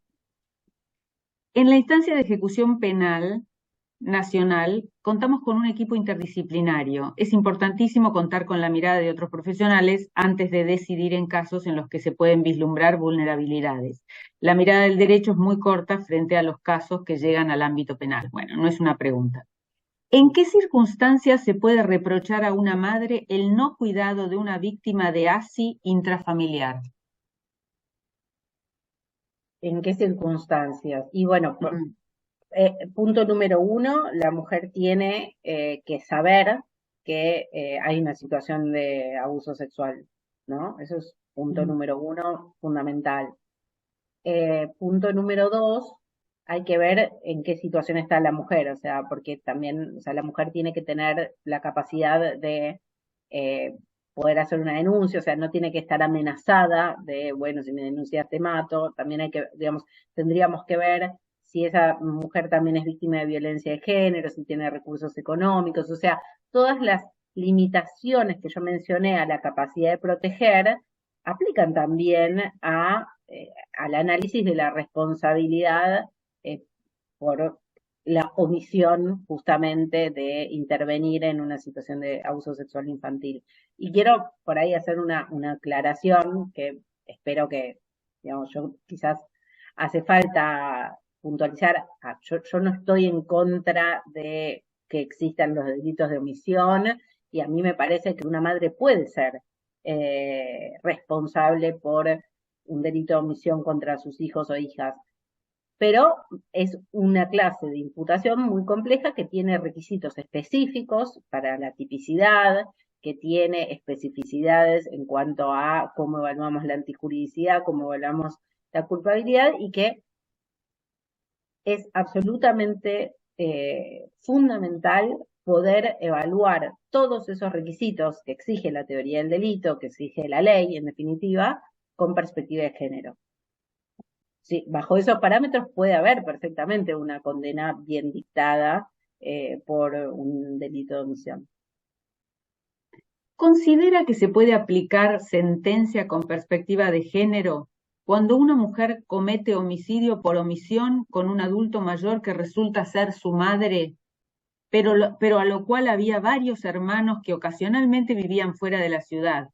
la instancia de ejecución penal nacional, contamos con un equipo interdisciplinario. Es importantísimo contar con la mirada de otros profesionales antes de decidir en casos en los que se pueden vislumbrar vulnerabilidades. La mirada del derecho es muy corta frente a los casos que llegan al ámbito penal. Bueno, no es una pregunta. ¿En qué circunstancias se puede reprochar a una madre el no cuidado de una víctima de ASI intrafamiliar? ¿En qué circunstancias? Y bueno, Mm, punto número uno, la mujer tiene que saber que hay una situación de abuso sexual, ¿no? Eso es punto mm. número uno, fundamental. Punto número dos, hay que ver en qué situación está la mujer, o sea, porque también, o sea, la mujer tiene que tener la capacidad de eh, poder hacer una denuncia, o sea, no tiene que estar amenazada de, bueno, si me denuncias te mato, también hay que, digamos, tendríamos que ver si esa mujer también es víctima de violencia de género, si tiene recursos económicos, o sea, todas las limitaciones que yo mencioné a la capacidad de proteger aplican también al análisis de la responsabilidad eh, por la omisión justamente de intervenir en una situación de abuso sexual infantil. Y quiero por ahí hacer una aclaración que espero que, digamos, yo quizás hace falta puntualizar, yo no estoy en contra de que existan los delitos de omisión y a mí me parece que una madre puede ser responsable por un delito de omisión contra sus hijos o hijas, pero es una clase de imputación muy compleja que tiene requisitos específicos para la tipicidad, que tiene especificidades en cuanto a cómo evaluamos la antijuridicidad, cómo evaluamos la culpabilidad y que es absolutamente fundamental poder evaluar todos esos requisitos que exige la teoría del delito, que exige la ley, en definitiva, con perspectiva de género. Sí, bajo esos parámetros puede haber perfectamente una condena bien dictada por un delito de omisión. ¿Considera que se puede aplicar sentencia con perspectiva de género cuando una mujer comete homicidio por omisión con un adulto mayor que resulta ser su madre, pero a lo cual había varios hermanos que ocasionalmente vivían fuera de la ciudad,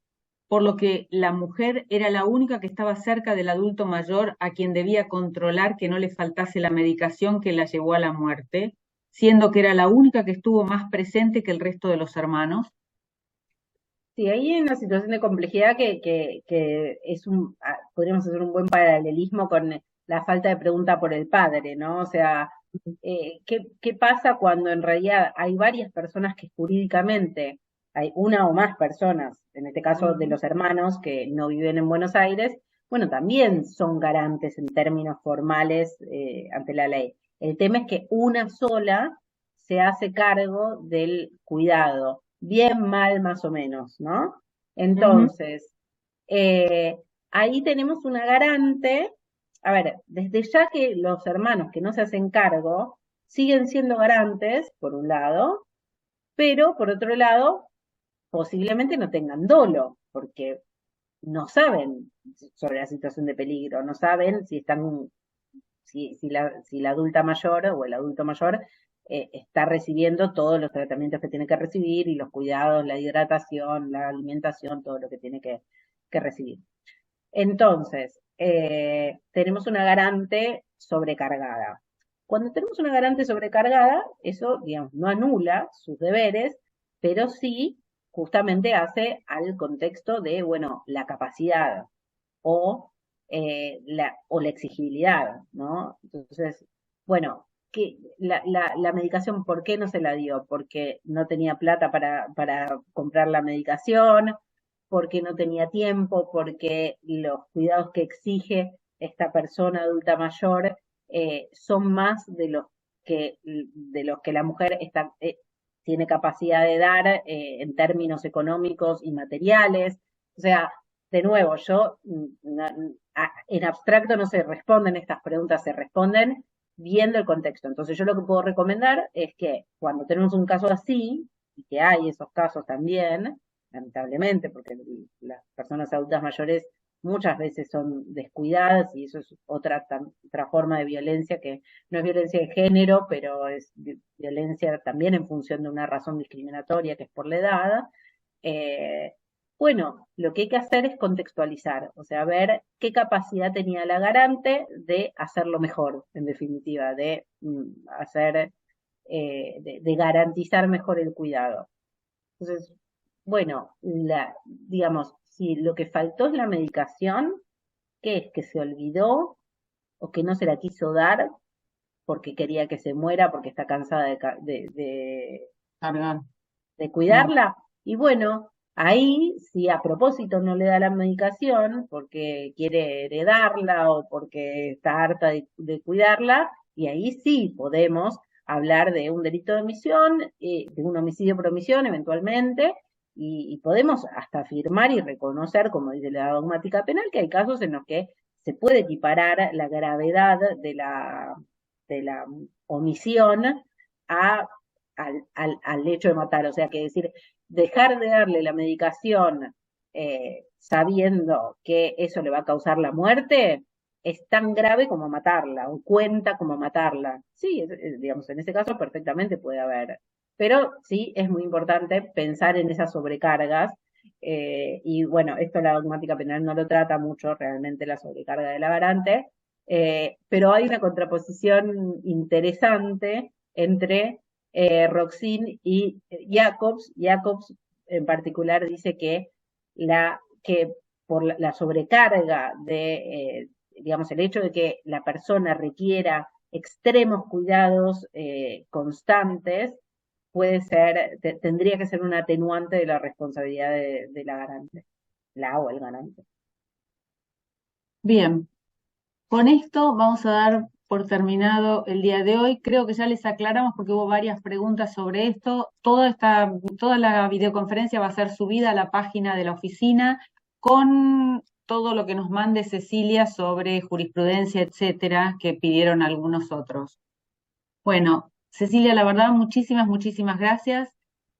por lo que la mujer era la única que estaba cerca del adulto mayor a quien debía controlar que no le faltase la medicación que la llevó a la muerte, siendo que era la única que estuvo más presente que el resto de los hermanos? Sí, ahí hay una situación de complejidad que es podríamos hacer un buen paralelismo con la falta de pregunta por el padre, ¿no? O sea, ¿qué pasa cuando en realidad hay varias personas que jurídicamente, hay una o más personas, en este caso de los hermanos que no viven en Buenos Aires, bueno, también son garantes en términos formales ante la ley. El tema es que una sola se hace cargo del cuidado bien, mal, más o menos, ¿no? Ujú. Entonces, ahí tenemos una garante, a ver, desde ya que los hermanos que no se hacen cargo siguen siendo garantes, por un lado, pero por otro lado, posiblemente no tengan dolo, porque no saben sobre la situación de peligro, no saben si están si la adulta mayor o el adulto mayor está recibiendo todos los tratamientos que tiene que recibir y los cuidados, la hidratación, la alimentación, todo lo que tiene que recibir. Entonces, tenemos una garante sobrecargada. Cuando tenemos una garante sobrecargada, eso, digamos, no anula sus deberes, pero sí justamente hace al contexto de, bueno, la capacidad o, o la exigibilidad, ¿no? Entonces, bueno, la medicación, ¿por qué no se la dio? Porque no tenía plata para comprar la medicación, porque no tenía tiempo, porque los cuidados que exige esta persona adulta mayor son más de los que la mujer tiene capacidad de dar en términos económicos y materiales. O sea, de nuevo, en abstracto no se responden estas preguntas, se responden viendo el contexto. Entonces yo lo que puedo recomendar es que cuando tenemos un caso así, y que hay esos casos también, lamentablemente, porque las personas adultas mayores muchas veces son descuidadas y eso es otra forma de violencia que no es violencia de género, pero es violencia también en función de una razón discriminatoria que es por la edad. Eh, bueno, lo que hay que hacer es contextualizar, o sea, ver qué capacidad tenía la garante de hacerlo mejor, en definitiva, de hacer, de garantizar mejor el cuidado. Entonces, bueno, digamos, si lo que faltó es la medicación, ¿qué es? ¿Que se olvidó o que no se la quiso dar porque quería que se muera, porque está cansada Cargar. de Mm. cuidarla? Y bueno, ahí si a propósito no le da la medicación porque quiere heredarla o porque está harta de cuidarla, y ahí sí podemos hablar de un delito de omisión, de un homicidio por omisión eventualmente, y podemos hasta afirmar y reconocer, como dice la dogmática penal, que hay casos en los que se puede equiparar la gravedad de la omisión a al hecho de matar. O sea, que decir, dejar de darle la medicación sabiendo que eso le va a causar la muerte es tan grave como matarla, o cuenta como matarla. Sí, digamos, en ese caso perfectamente puede haber. Pero sí es muy importante pensar en esas sobrecargas. Y bueno, esto la dogmática penal no lo trata mucho, realmente la sobrecarga de la garante, pero hay una contraposición interesante entre Roxin y Jacobs. Jacobs en particular dice que por la sobrecarga digamos, el hecho de que la persona requiera extremos cuidados constantes, tendría que ser un atenuante de la responsabilidad de la garante, la o el garante. Bien, con esto vamos a dar por terminado el día de hoy. Creo que ya les aclaramos porque hubo varias preguntas sobre esto. Toda la videoconferencia va a ser subida a la página de la oficina con todo lo que nos mande Cecilia sobre jurisprudencia, etcétera, que pidieron algunos otros. Bueno, Cecilia, la verdad, muchísimas, muchísimas gracias.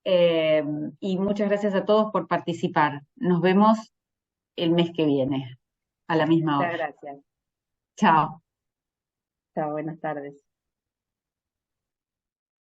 eh, y muchas gracias a todos por participar. Nos vemos el mes que viene, a la misma Muchas hora. gracias. Chao. Chao, buenas tardes.